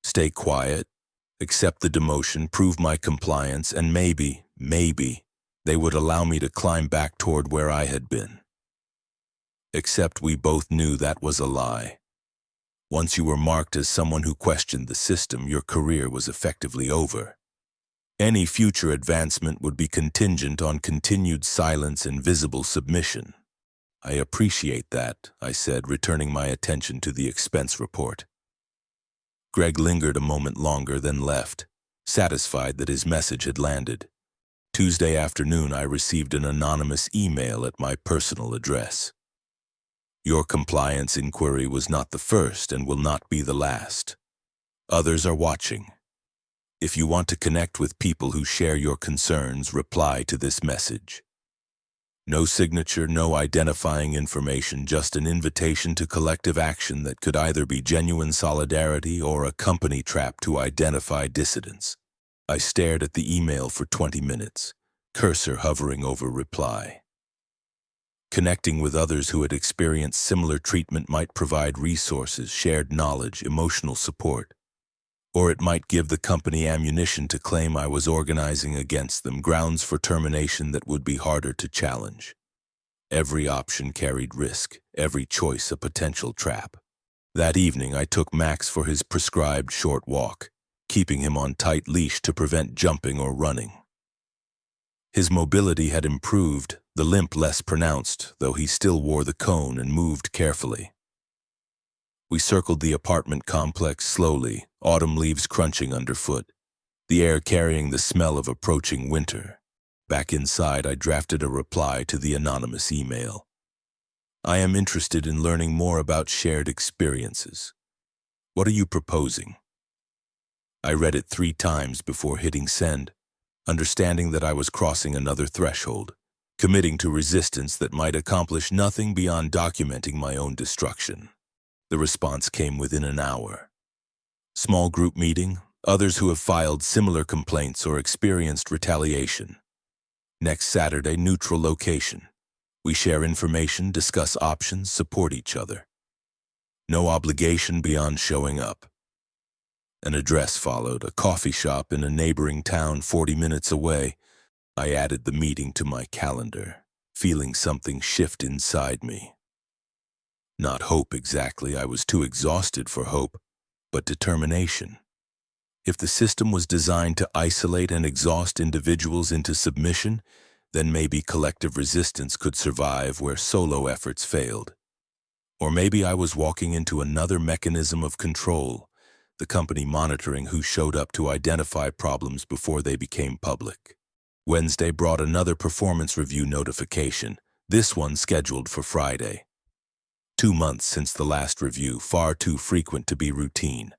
Stay quiet, accept the demotion, prove my compliance, and maybe, they would allow me to climb back toward where I had been. Except we both knew that was a lie. Once you were marked as someone who questioned the system, your career was effectively over. Any future advancement would be contingent on continued silence and visible submission. "I appreciate that," I said, returning my attention to the expense report. Greg lingered a moment longer, then left, satisfied that his message had landed. Tuesday afternoon, I received an anonymous email at my personal address. "Your compliance inquiry was not the first and will not be the last. Others are watching. If you want to connect with people who share your concerns, reply to this message." No signature, no identifying information, just an invitation to collective action that could either be genuine solidarity or a company trap to identify dissidents. I stared at the email for 20 minutes, cursor hovering over reply. Connecting with others who had experienced similar treatment might provide resources, shared knowledge, emotional support. Or it might give the company ammunition to claim I was organizing against them, grounds for termination that would be harder to challenge. Every option carried risk, every choice a potential trap. That evening, I took Max for his prescribed short walk, keeping him on tight leash to prevent jumping or running. His mobility had improved, the limp less pronounced, though he still wore the cone and moved carefully. We circled the apartment complex slowly, autumn leaves crunching underfoot, the air carrying the smell of approaching winter. Back inside, I drafted a reply to the anonymous email. "I am interested in learning more about shared experiences. What are you proposing?" I read it 3 times before hitting send, understanding that I was crossing another threshold, committing to resistance that might accomplish nothing beyond documenting my own destruction. The response came within an hour. "Small group meeting, others who have filed similar complaints or experienced retaliation. Next Saturday, neutral location. We share information, discuss options, support each other. No obligation beyond showing up." An address followed, a coffee shop in a neighboring town 40 minutes away. I added the meeting to my calendar, feeling something shift inside me. Not hope exactly, I was too exhausted for hope, but determination. If the system was designed to isolate and exhaust individuals into submission, then maybe collective resistance could survive where solo efforts failed. Or maybe I was walking into another mechanism of control, the company monitoring who showed up to identify problems before they became public. Wednesday brought another performance review notification, this one scheduled for Friday. 2 months since the last review, far too frequent to be routine.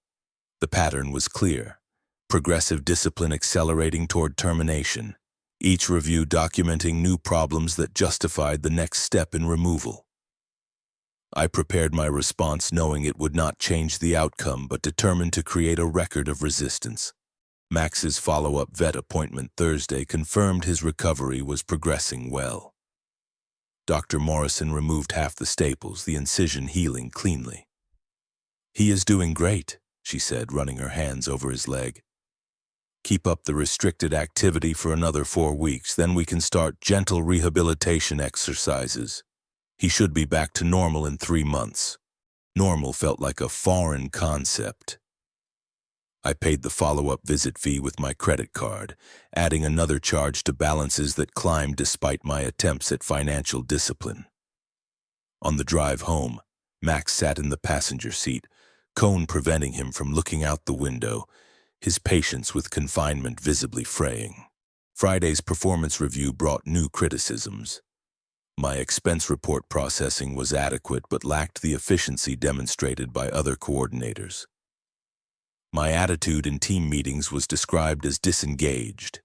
The pattern was clear. Progressive discipline accelerating toward termination. Each review documenting new problems that justified the next step in removal. I prepared my response knowing it would not change the outcome but determined to create a record of resistance. Max's follow-up vet appointment Thursday confirmed his recovery was progressing well. Dr. Morrison removed half the staples, the incision healing cleanly. "He is doing great," she said, running her hands over his leg. "Keep up the restricted activity for another 4 weeks, then we can start gentle rehabilitation exercises. He should be back to normal in 3 months. Normal felt like a foreign concept. I paid the follow-up visit fee with my credit card, adding another charge to balances that climbed despite my attempts at financial discipline. On the drive home, Max sat in the passenger seat, cone preventing him from looking out the window, his patience with confinement visibly fraying. Friday's performance review brought new criticisms. My expense report processing was adequate but lacked the efficiency demonstrated by other coordinators. My attitude in team meetings was described as disengaged.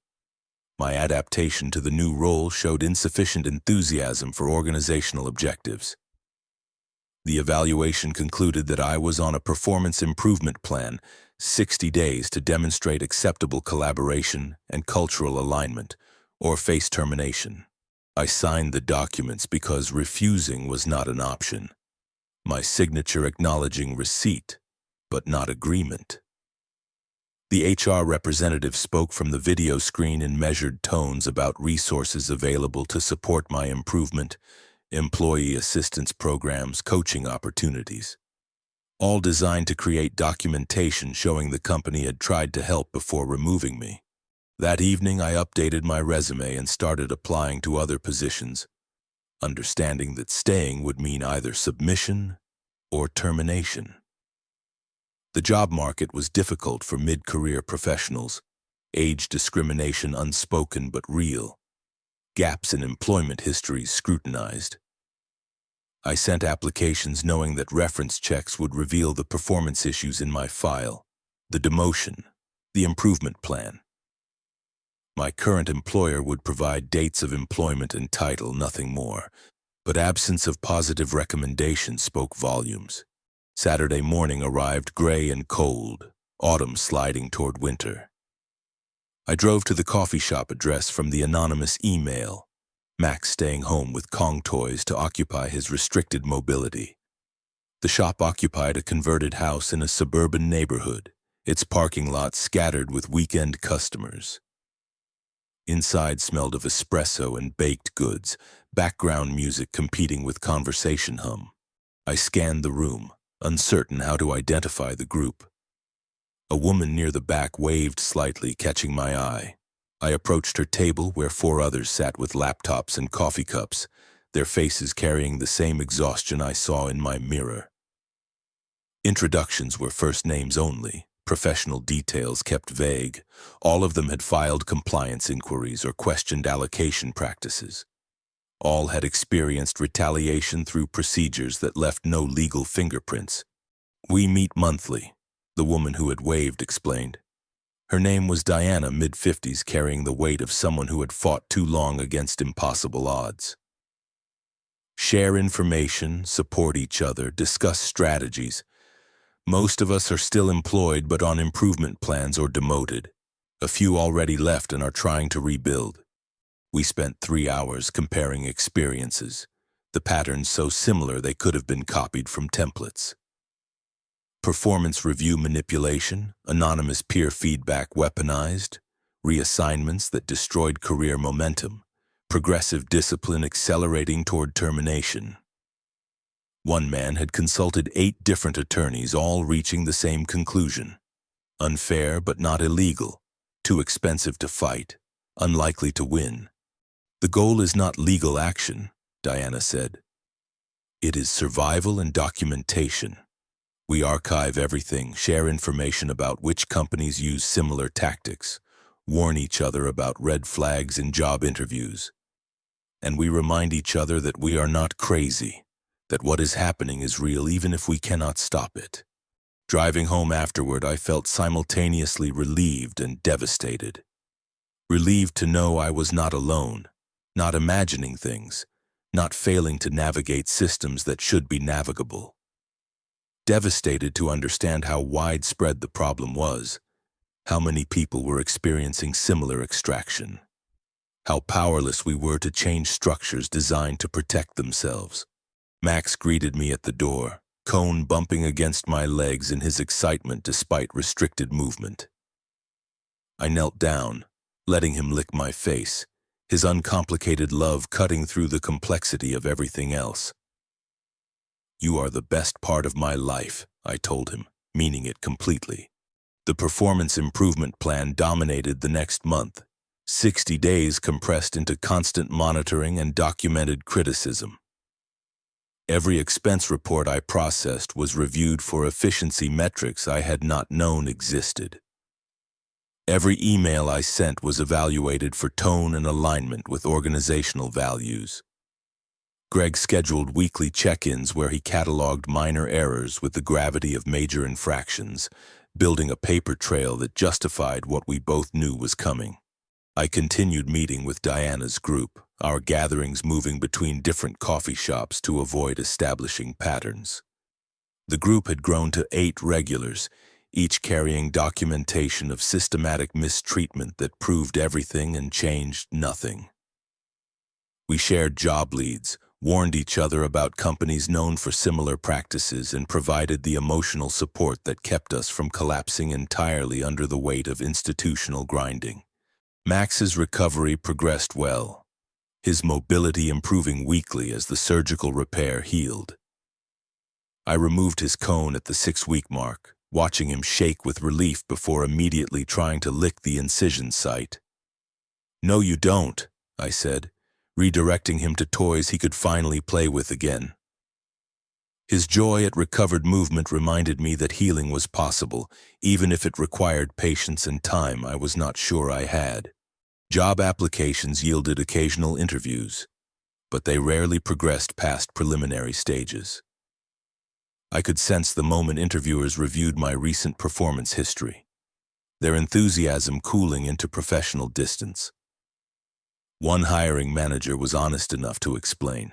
My adaptation to the new role showed insufficient enthusiasm for organizational objectives. The evaluation concluded that I was on a performance improvement plan, 60 days to demonstrate acceptable collaboration and cultural alignment, or face termination. I signed the documents because refusing was not an option. My signature acknowledging receipt, but not agreement. The HR representative spoke from the video screen in measured tones about resources available to support my improvement, employee assistance programs, coaching opportunities. All designed to create documentation showing the company had tried to help before removing me. That evening, I updated my resume and started applying to other positions, understanding that staying would mean either submission or termination. The job market was difficult for mid-career professionals, age discrimination unspoken but real, gaps in employment histories scrutinized. I sent applications knowing that reference checks would reveal the performance issues in my file, the demotion, the improvement plan. My current employer would provide dates of employment and title, nothing more, but absence of positive recommendations spoke volumes. Saturday morning arrived gray and cold, autumn sliding toward winter. I drove to the coffee shop address from the anonymous email, Max staying home with Kong toys to occupy his restricted mobility. The shop occupied a converted house in a suburban neighborhood, its parking lot scattered with weekend customers. Inside smelled of espresso and baked goods, background music competing with conversation hum. I scanned the room, uncertain how to identify the group. A woman near the back waved slightly, catching my eye. I approached her table where 4 others sat with laptops and coffee cups, their faces carrying the same exhaustion I saw in my mirror. Introductions were first names only, professional details kept vague. All of them had filed compliance inquiries or questioned allocation practices. All had experienced retaliation through procedures that left no legal fingerprints. "We meet monthly," the woman who had waved explained. Her name was Diana, mid-50s, carrying the weight of someone who had fought too long against impossible odds. Share information, support each other, discuss strategies. Most of us are still employed but on improvement plans or demoted. A few already left and are trying to rebuild. We spent 3 hours comparing experiences, the patterns so similar they could have been copied from templates. Performance review manipulation, anonymous peer feedback weaponized, reassignments that destroyed career momentum, progressive discipline accelerating toward termination. One man had consulted 8 different attorneys, all reaching the same conclusion. Unfair but not illegal, too expensive to fight, unlikely to win. "The goal is not legal action," Diana said. "It is survival and documentation. We archive everything, share information about which companies use similar tactics, warn each other about red flags in job interviews. And we remind each other that we are not crazy, that what is happening is real even if we cannot stop it. Driving home afterward, I felt simultaneously relieved and devastated. Relieved to know I was not alone, not imagining things, not failing to navigate systems that should be navigable. Devastated to understand how widespread the problem was, how many people were experiencing similar extraction, how powerless we were to change structures designed to protect themselves. Max greeted me at the door, cone bumping against my legs in his excitement despite restricted movement. I knelt down, letting him lick my face, his uncomplicated love cutting through the complexity of everything else. "You are the best part of my life," I told him, meaning it completely. The performance improvement plan dominated the next month, 60 days compressed into constant monitoring and documented criticism. Every expense report I processed was reviewed for efficiency metrics I had not known existed. Every email I sent was evaluated for tone and alignment with organizational values. Greg scheduled weekly check-ins where he cataloged minor errors with the gravity of major infractions, building a paper trail that justified what we both knew was coming. I continued meeting with Diana's group, our gatherings moving between different coffee shops to avoid establishing patterns. The group had grown to 8 regulars, each carrying documentation of systematic mistreatment that proved everything and changed nothing. We shared job leads, warned each other about companies known for similar practices, and provided the emotional support that kept us from collapsing entirely under the weight of institutional grinding. Max's recovery progressed well, his mobility improving weekly as the surgical repair healed. I removed his cone at the 6-week mark, watching him shake with relief before immediately trying to lick the incision site. "No, you don't," I said, redirecting him to toys he could finally play with again. His joy at recovered movement reminded me that healing was possible, even if it required patience and time I was not sure I had. Job applications yielded occasional interviews, but they rarely progressed past preliminary stages. I could sense the moment interviewers reviewed my recent performance history, their enthusiasm cooling into professional distance. One hiring manager was honest enough to explain,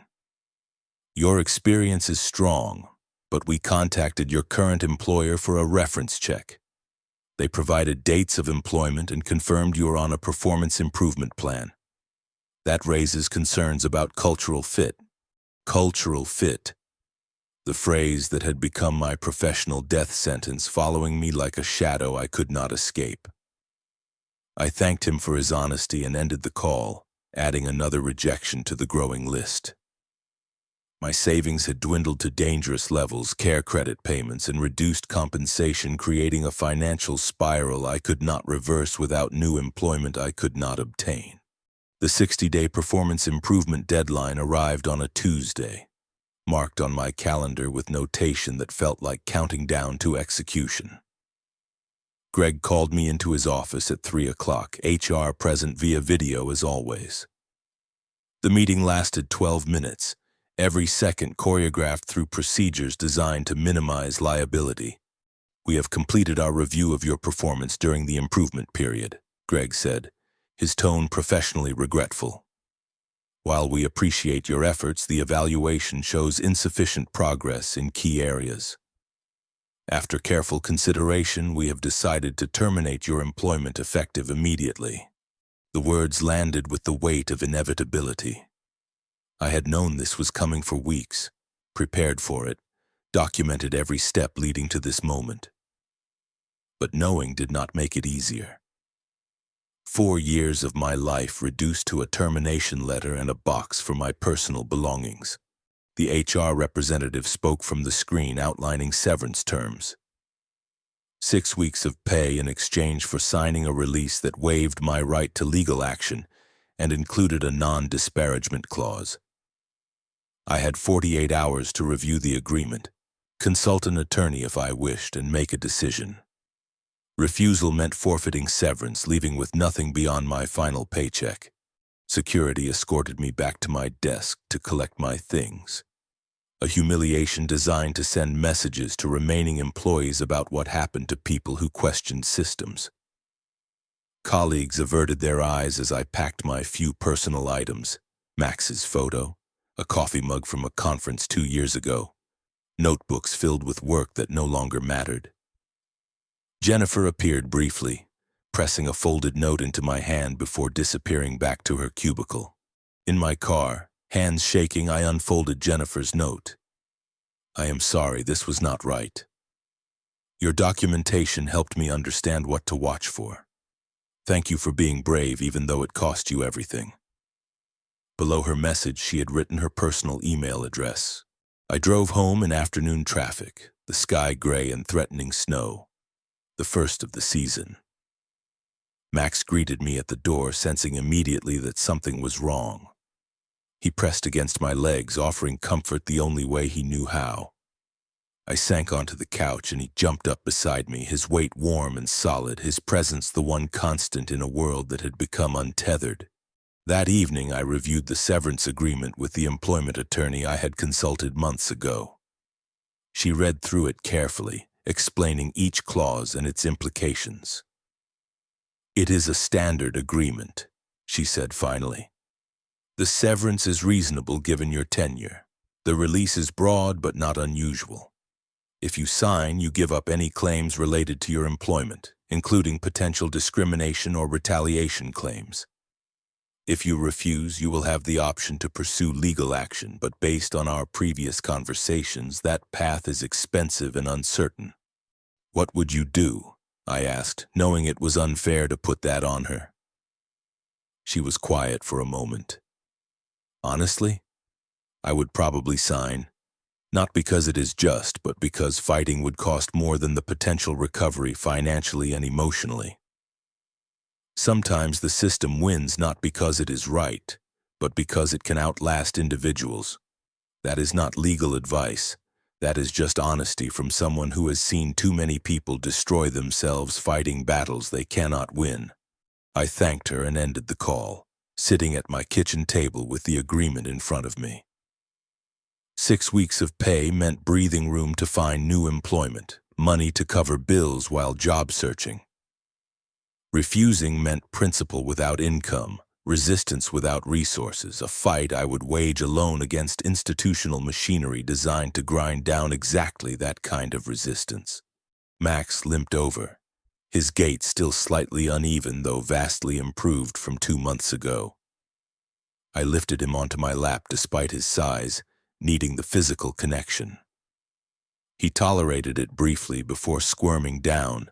"Your experience is strong, but we contacted your current employer for a reference check. They provided dates of employment and confirmed you are on a performance improvement plan. That raises concerns about cultural fit." Cultural fit. The phrase that had become my professional death sentence, following me like a shadow I could not escape. I thanked him for his honesty and ended the call, adding another rejection to the growing list. My savings had dwindled to dangerous levels, care credit payments and reduced compensation creating a financial spiral I could not reverse without new employment I could not obtain. The 60-day performance improvement deadline arrived on a Tuesday, marked on my calendar with notation that felt like counting down to execution. Greg called me into his office at 3 o'clock, HR present via video as always. The meeting lasted 12 minutes, every second choreographed through procedures designed to minimize liability. "We have completed our review of your performance during the improvement period," Greg said, his tone professionally regretful. "While we appreciate your efforts, the evaluation shows insufficient progress in key areas. After careful consideration, we have decided to terminate your employment effective immediately." The words landed with the weight of inevitability. I had known this was coming for weeks, prepared for it, documented every step leading to this moment. But knowing did not make it easier. 4 years of my life reduced to a termination letter and a box for my personal belongings. The HR representative spoke from the screen outlining severance terms. 6 weeks of pay in exchange for signing a release that waived my right to legal action and included a non-disparagement clause. I had 48 hours to review the agreement, consult an attorney if I wished, and make a decision. Refusal meant forfeiting severance, leaving with nothing beyond my final paycheck. Security escorted me back to my desk to collect my things. A humiliation designed to send messages to remaining employees about what happened to people who questioned systems. Colleagues averted their eyes as I packed my few personal items: Max's photo, a coffee mug from a conference 2 years ago, notebooks filled with work that no longer mattered. Jennifer appeared briefly, pressing a folded note into my hand before disappearing back to her cubicle. In my car, hands shaking, I unfolded Jennifer's note. "I am sorry, this was not right. Your documentation helped me understand what to watch for. Thank you for being brave even though it cost you everything." Below her message, she had written her personal email address. I drove home in afternoon traffic, the sky gray and threatening snow, the first of the season. Max greeted me at the door, sensing immediately that something was wrong. He pressed against my legs, offering comfort the only way he knew how. I sank onto the couch and he jumped up beside me, his weight warm and solid, his presence the one constant in a world that had become untethered. That evening, I reviewed the severance agreement with the employment attorney I had consulted months ago. She read through it carefully, explaining each clause and its implications. "It is a standard agreement," she said finally. "The severance is reasonable given your tenure. The release is broad but not unusual. If you sign, you give up any claims related to your employment, including potential discrimination or retaliation claims. If you refuse, you will have the option to pursue legal action, but based on our previous conversations, that path is expensive and uncertain." "What would you do?" I asked, knowing it was unfair to put that on her. She was quiet for a moment. "Honestly, I would probably sign, not because it is just, but because fighting would cost more than the potential recovery financially and emotionally. Sometimes the system wins not because it is right, but because it can outlast individuals. That is not legal advice. That is just honesty from someone who has seen too many people destroy themselves fighting battles they cannot win." I thanked her and ended the call, sitting at my kitchen table with the agreement in front of me. 6 weeks of pay meant breathing room to find new employment, money to cover bills while job searching. Refusing meant principle without income, resistance without resources, a fight I would wage alone against institutional machinery designed to grind down exactly that kind of resistance. Max limped over, his gait still slightly uneven though vastly improved from 2 months ago. I lifted him onto my lap despite his size, needing the physical connection. He tolerated it briefly before squirming down,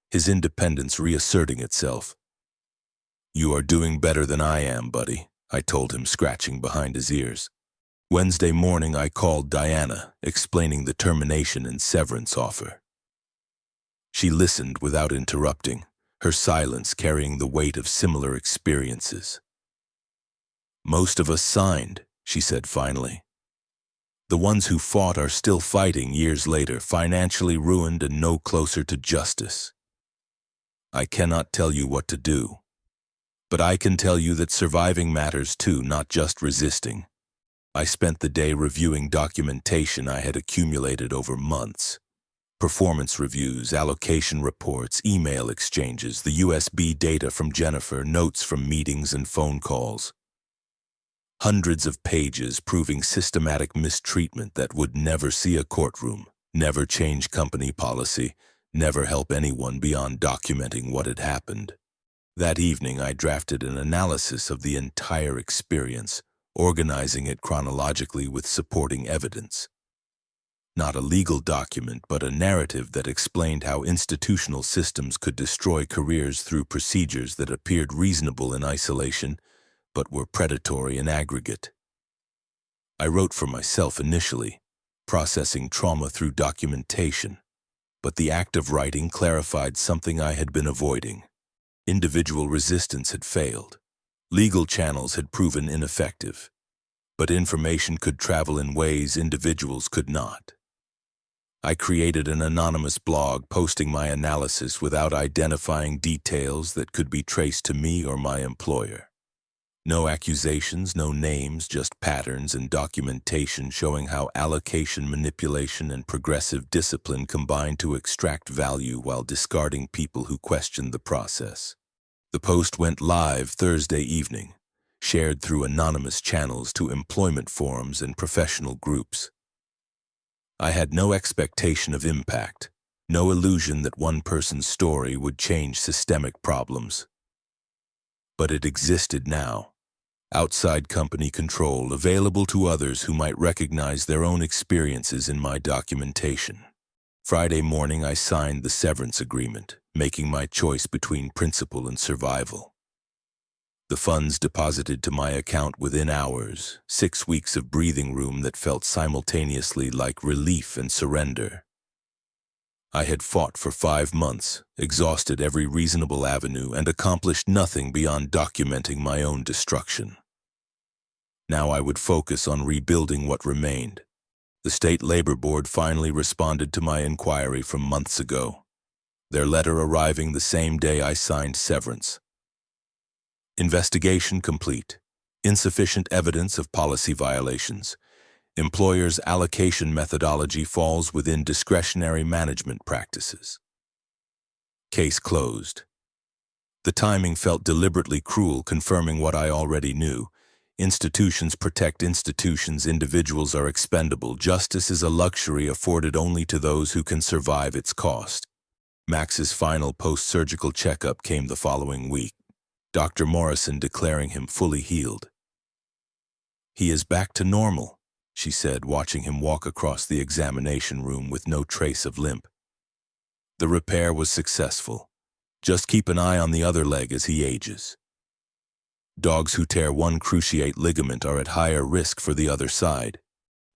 his independence reasserting itself. "You are doing better than I am, buddy," I told him, scratching behind his ears. Wednesday morning, I called Diana, explaining the termination and severance offer. She listened without interrupting, her silence carrying the weight of similar experiences. "Most of us signed," she said finally. "The ones who fought are still fighting years later, financially ruined and no closer to justice. I cannot tell you what to do. But I can tell you that surviving matters too, not just resisting." I spent the day reviewing documentation I had accumulated over months. Performance reviews, allocation reports, email exchanges, the USB data from Jennifer, notes from meetings and phone calls. Hundreds of pages proving systematic mistreatment that would never see a courtroom, never change company policy, never help anyone beyond documenting what had happened. That evening, I drafted an analysis of the entire experience, organizing it chronologically with supporting evidence. Not a legal document, but a narrative that explained how institutional systems could destroy careers through procedures that appeared reasonable in isolation, but were predatory in aggregate. I wrote for myself initially, processing trauma through documentation, but the act of writing clarified something I had been avoiding. Individual resistance had failed. Legal channels had proven ineffective, but information could travel in ways individuals could not. I created an anonymous blog posting my analysis without identifying details that could be traced to me or my employer. No accusations, no names, just patterns and documentation showing how allocation manipulation and progressive discipline combine to extract value while discarding people who questioned the process. The post went live Thursday evening, shared through anonymous channels to employment forums and professional groups. I had no expectation of impact, no illusion that one person's story would change systemic problems. But it existed now. Outside company control available to others who might recognize their own experiences in my documentation. Friday morning, I signed the severance agreement, making my choice between principle and survival. The funds deposited to my account within hours, 6 weeks of breathing room that felt simultaneously like relief and surrender. I had fought for 5 months, exhausted every reasonable avenue, and accomplished nothing beyond documenting my own destruction. Now I would focus on rebuilding what remained. The State Labor Board finally responded to my inquiry from months ago, their letter arriving the same day I signed severance. Investigation complete. Insufficient evidence of policy violations. Employer's allocation methodology falls within discretionary management practices. Case closed. The timing felt deliberately cruel, confirming what I already knew. Institutions protect institutions, individuals are expendable. Justice is a luxury afforded only to those who can survive its cost. Max's final post-surgical checkup came the following week, Dr. Morrison declaring him fully healed. "He is back to normal," she said, watching him walk across the examination room with no trace of limp. "The repair was successful. Just keep an eye on the other leg as he ages. Dogs who tear one cruciate ligament are at higher risk for the other side."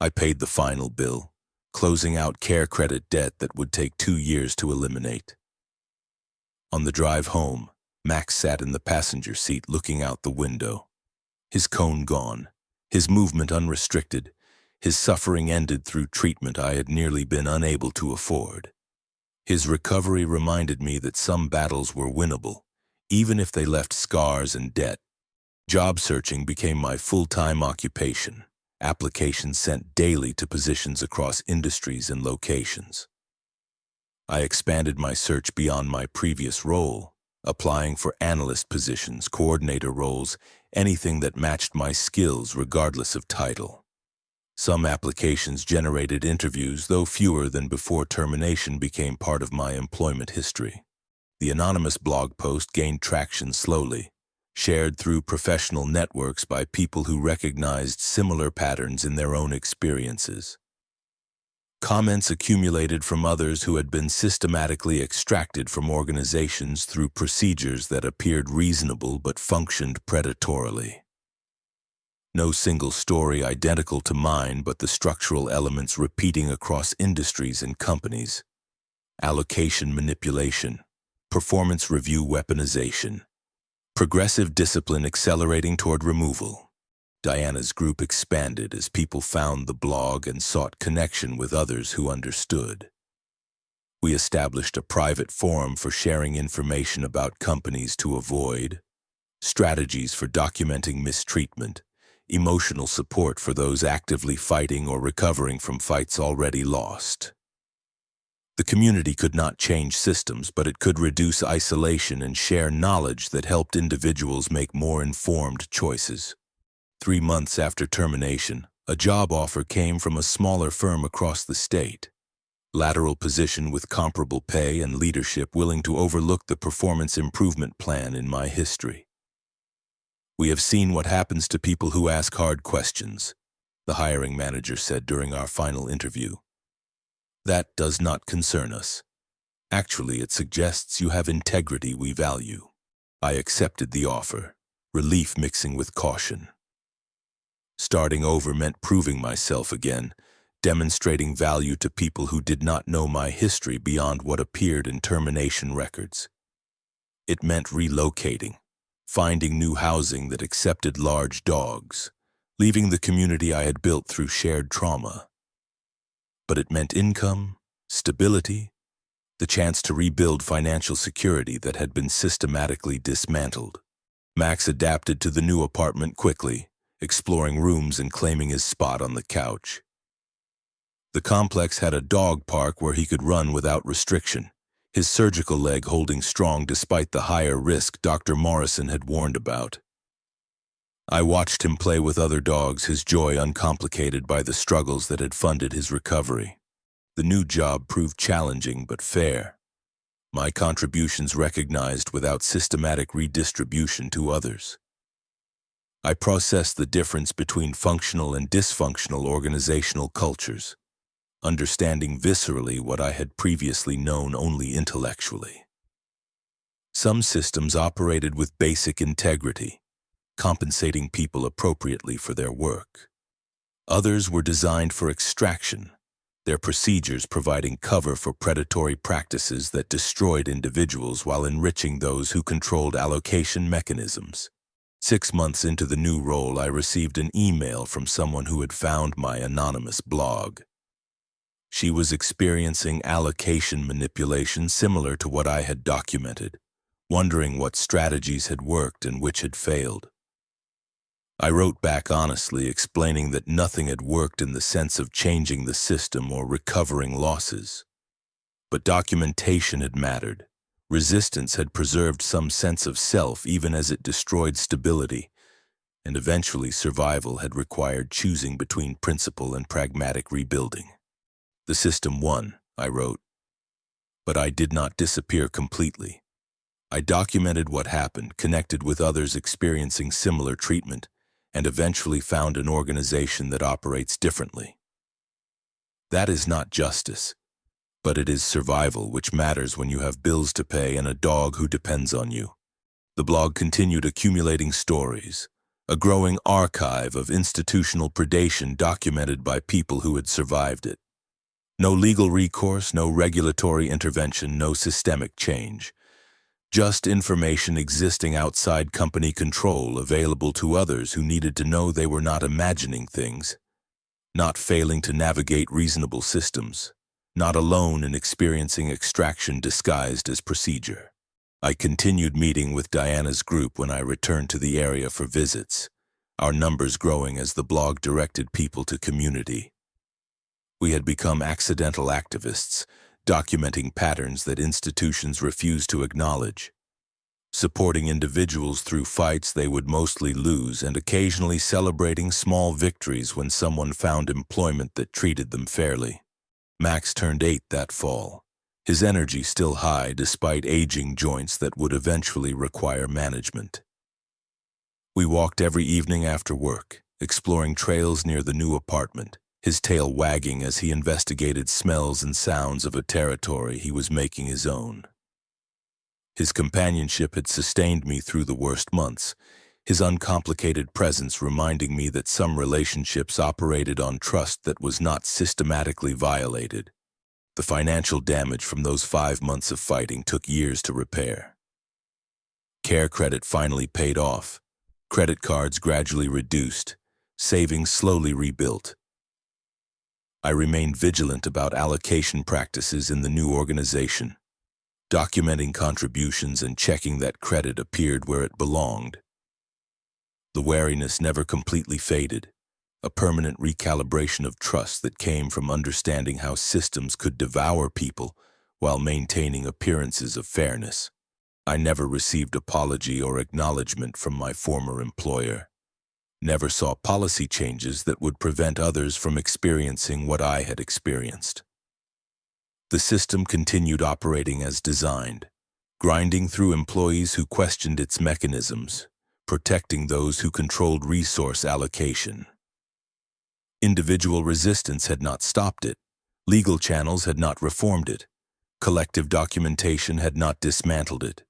I paid the final bill, closing out care credit debt that would take 2 years to eliminate. On the drive home, Max sat in the passenger seat looking out the window. His cone gone, his movement unrestricted, his suffering ended through treatment I had nearly been unable to afford. His recovery reminded me that some battles were winnable, even if they left scars and debt. Job searching became my full-time occupation, applications sent daily to positions across industries and locations. I expanded my search beyond my previous role, applying for analyst positions, coordinator roles, anything that matched my skills regardless of title. Some applications generated interviews, though fewer than before termination became part of my employment history. The anonymous blog post gained traction slowly, shared through professional networks by people who recognized similar patterns in their own experiences. Comments accumulated from others who had been systematically extracted from organizations through procedures that appeared reasonable but functioned predatorily. No single story identical to mine, but the structural elements repeating across industries and companies. Allocation manipulation, performance review weaponization, progressive discipline accelerating toward removal. Diana's group expanded as people found the blog and sought connection with others who understood. We established a private forum for sharing information about companies to avoid, strategies for documenting mistreatment, emotional support for those actively fighting or recovering from fights already lost. The community could not change systems, but it could reduce isolation and share knowledge that helped individuals make more informed choices. 3 months after termination, a job offer came from a smaller firm across the state. Lateral position with comparable pay and leadership willing to overlook the performance improvement plan in my history. "We have seen what happens to people who ask hard questions," the hiring manager said during our final interview. "That does not concern us. Actually, it suggests you have integrity we value." I accepted the offer, relief mixing with caution. Starting over meant proving myself again, demonstrating value to people who did not know my history beyond what appeared in termination records. It meant relocating, finding new housing that accepted large dogs, leaving the community I had built through shared trauma. But it meant income, Stability, the chance to rebuild financial security that had been systematically dismantled. Max adapted to the new apartment quickly, exploring rooms and claiming his spot on the couch. The complex had a dog park where he could run without restriction, his surgical leg holding strong despite the higher risk Dr. Morrison had warned about. I watched him play with other dogs, his joy uncomplicated by the struggles that had funded his recovery. The new job proved challenging but fair. My contributions recognized without systematic redistribution to others. I processed the difference between functional and dysfunctional organizational cultures, understanding viscerally what I had previously known only intellectually. Some systems operated with basic integrity, compensating people appropriately for their work. Others were designed for extraction, their procedures providing cover for predatory practices that destroyed individuals while enriching those who controlled allocation mechanisms. 6 months into the new role, I received an email from someone who had found my anonymous blog. She was experiencing allocation manipulation similar to what I had documented, wondering what strategies had worked and which had failed. I wrote back honestly, explaining that nothing had worked in the sense of changing the system or recovering losses. But documentation had mattered. Resistance had preserved some sense of self even as it destroyed stability, and eventually survival had required choosing between principle and pragmatic rebuilding. The system won, I wrote. But I did not disappear completely. I documented what happened, connected with others experiencing similar treatment, and eventually found an organization that operates differently. That is not justice, but it is survival, which matters when you have bills to pay and a dog who depends on you. The blog continued accumulating stories, a growing archive of institutional predation documented by people who had survived it. No legal recourse, no regulatory intervention, no systemic change. Just information existing outside company control, available to others who needed to know they were not imagining things, not failing to navigate reasonable systems, not alone in experiencing extraction disguised as procedure. I continued meeting with Diana's group when I returned to the area for visits, our numbers growing as the blog directed people to community. We had become accidental activists, documenting patterns that institutions refused to acknowledge, supporting individuals through fights they would mostly lose, and occasionally celebrating small victories when someone found employment that treated them fairly. Max turned 8 that fall, his energy still high despite aging joints that would eventually require management. We walked every evening after work, exploring trails near the new apartment, his tail wagging as he investigated smells and sounds of a territory he was making his own. His companionship had sustained me through the worst months, his uncomplicated presence reminding me that some relationships operated on trust that was not systematically violated. The financial damage from those 5 months of fighting took years to repair. Care credit finally paid off, credit cards gradually reduced, savings slowly rebuilt. I remained vigilant about allocation practices in the new organization, documenting contributions and checking that credit appeared where it belonged. The wariness never completely faded, a permanent recalibration of trust that came from understanding how systems could devour people while maintaining appearances of fairness. I never received apology or acknowledgement from my former employer. Never saw policy changes that would prevent others from experiencing what I had experienced. The system continued operating as designed, grinding through employees who questioned its mechanisms, protecting those who controlled resource allocation. Individual resistance had not stopped it, legal channels had not reformed it, collective documentation had not dismantled it.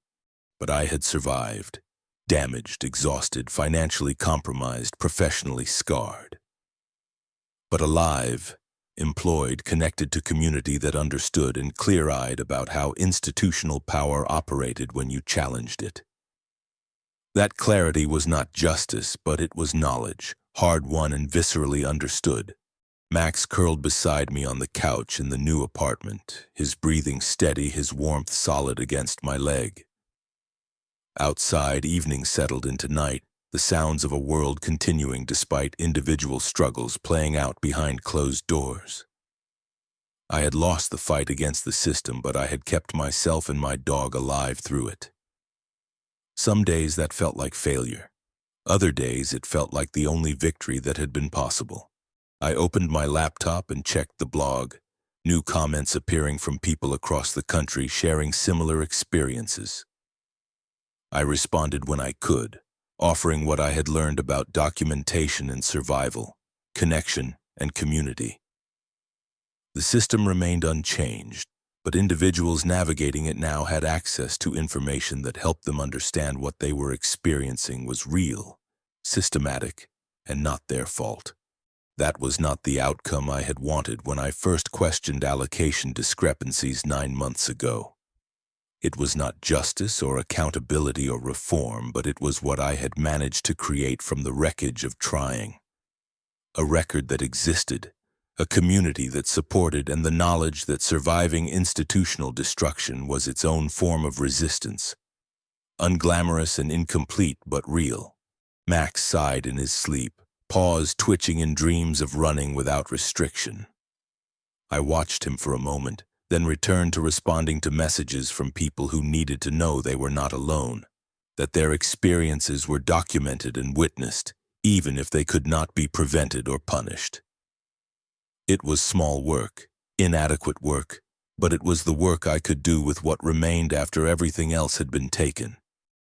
But I had survived. Damaged, exhausted, financially compromised, professionally scarred. But alive, employed, connected to community that understood and clear-eyed about how institutional power operated when you challenged it. That clarity was not justice, but it was knowledge, hard-won and viscerally understood. Max curled beside me on the couch in the new apartment, his breathing steady, his warmth solid against my leg. Outside, evening settled into night, the sounds of a world continuing despite individual struggles playing out behind closed doors. I had lost the fight against the system, but I had kept myself and my dog alive through it. Some days that felt like failure. Other days it felt like the only victory that had been possible. I opened my laptop and checked the blog, new comments appearing from people across the country sharing similar experiences. I responded when I could, offering what I had learned about documentation and survival, connection and community. The system remained unchanged, but individuals navigating it now had access to information that helped them understand what they were experiencing was real, systematic, and not their fault. That was not the outcome I had wanted when I first questioned allocation discrepancies 9 months ago. It was not justice or accountability or reform, but it was what I had managed to create from the wreckage of trying. A record that existed, a community that supported, and the knowledge that surviving institutional destruction was its own form of resistance. Unglamorous and incomplete, but real. Max sighed in his sleep, paused, twitching in dreams of running without restriction. I watched him for a moment, then returned to responding to messages from people who needed to know they were not alone, that their experiences were documented and witnessed, even if they could not be prevented or punished. It was small work, inadequate work, but it was the work I could do with what remained after everything else had been taken.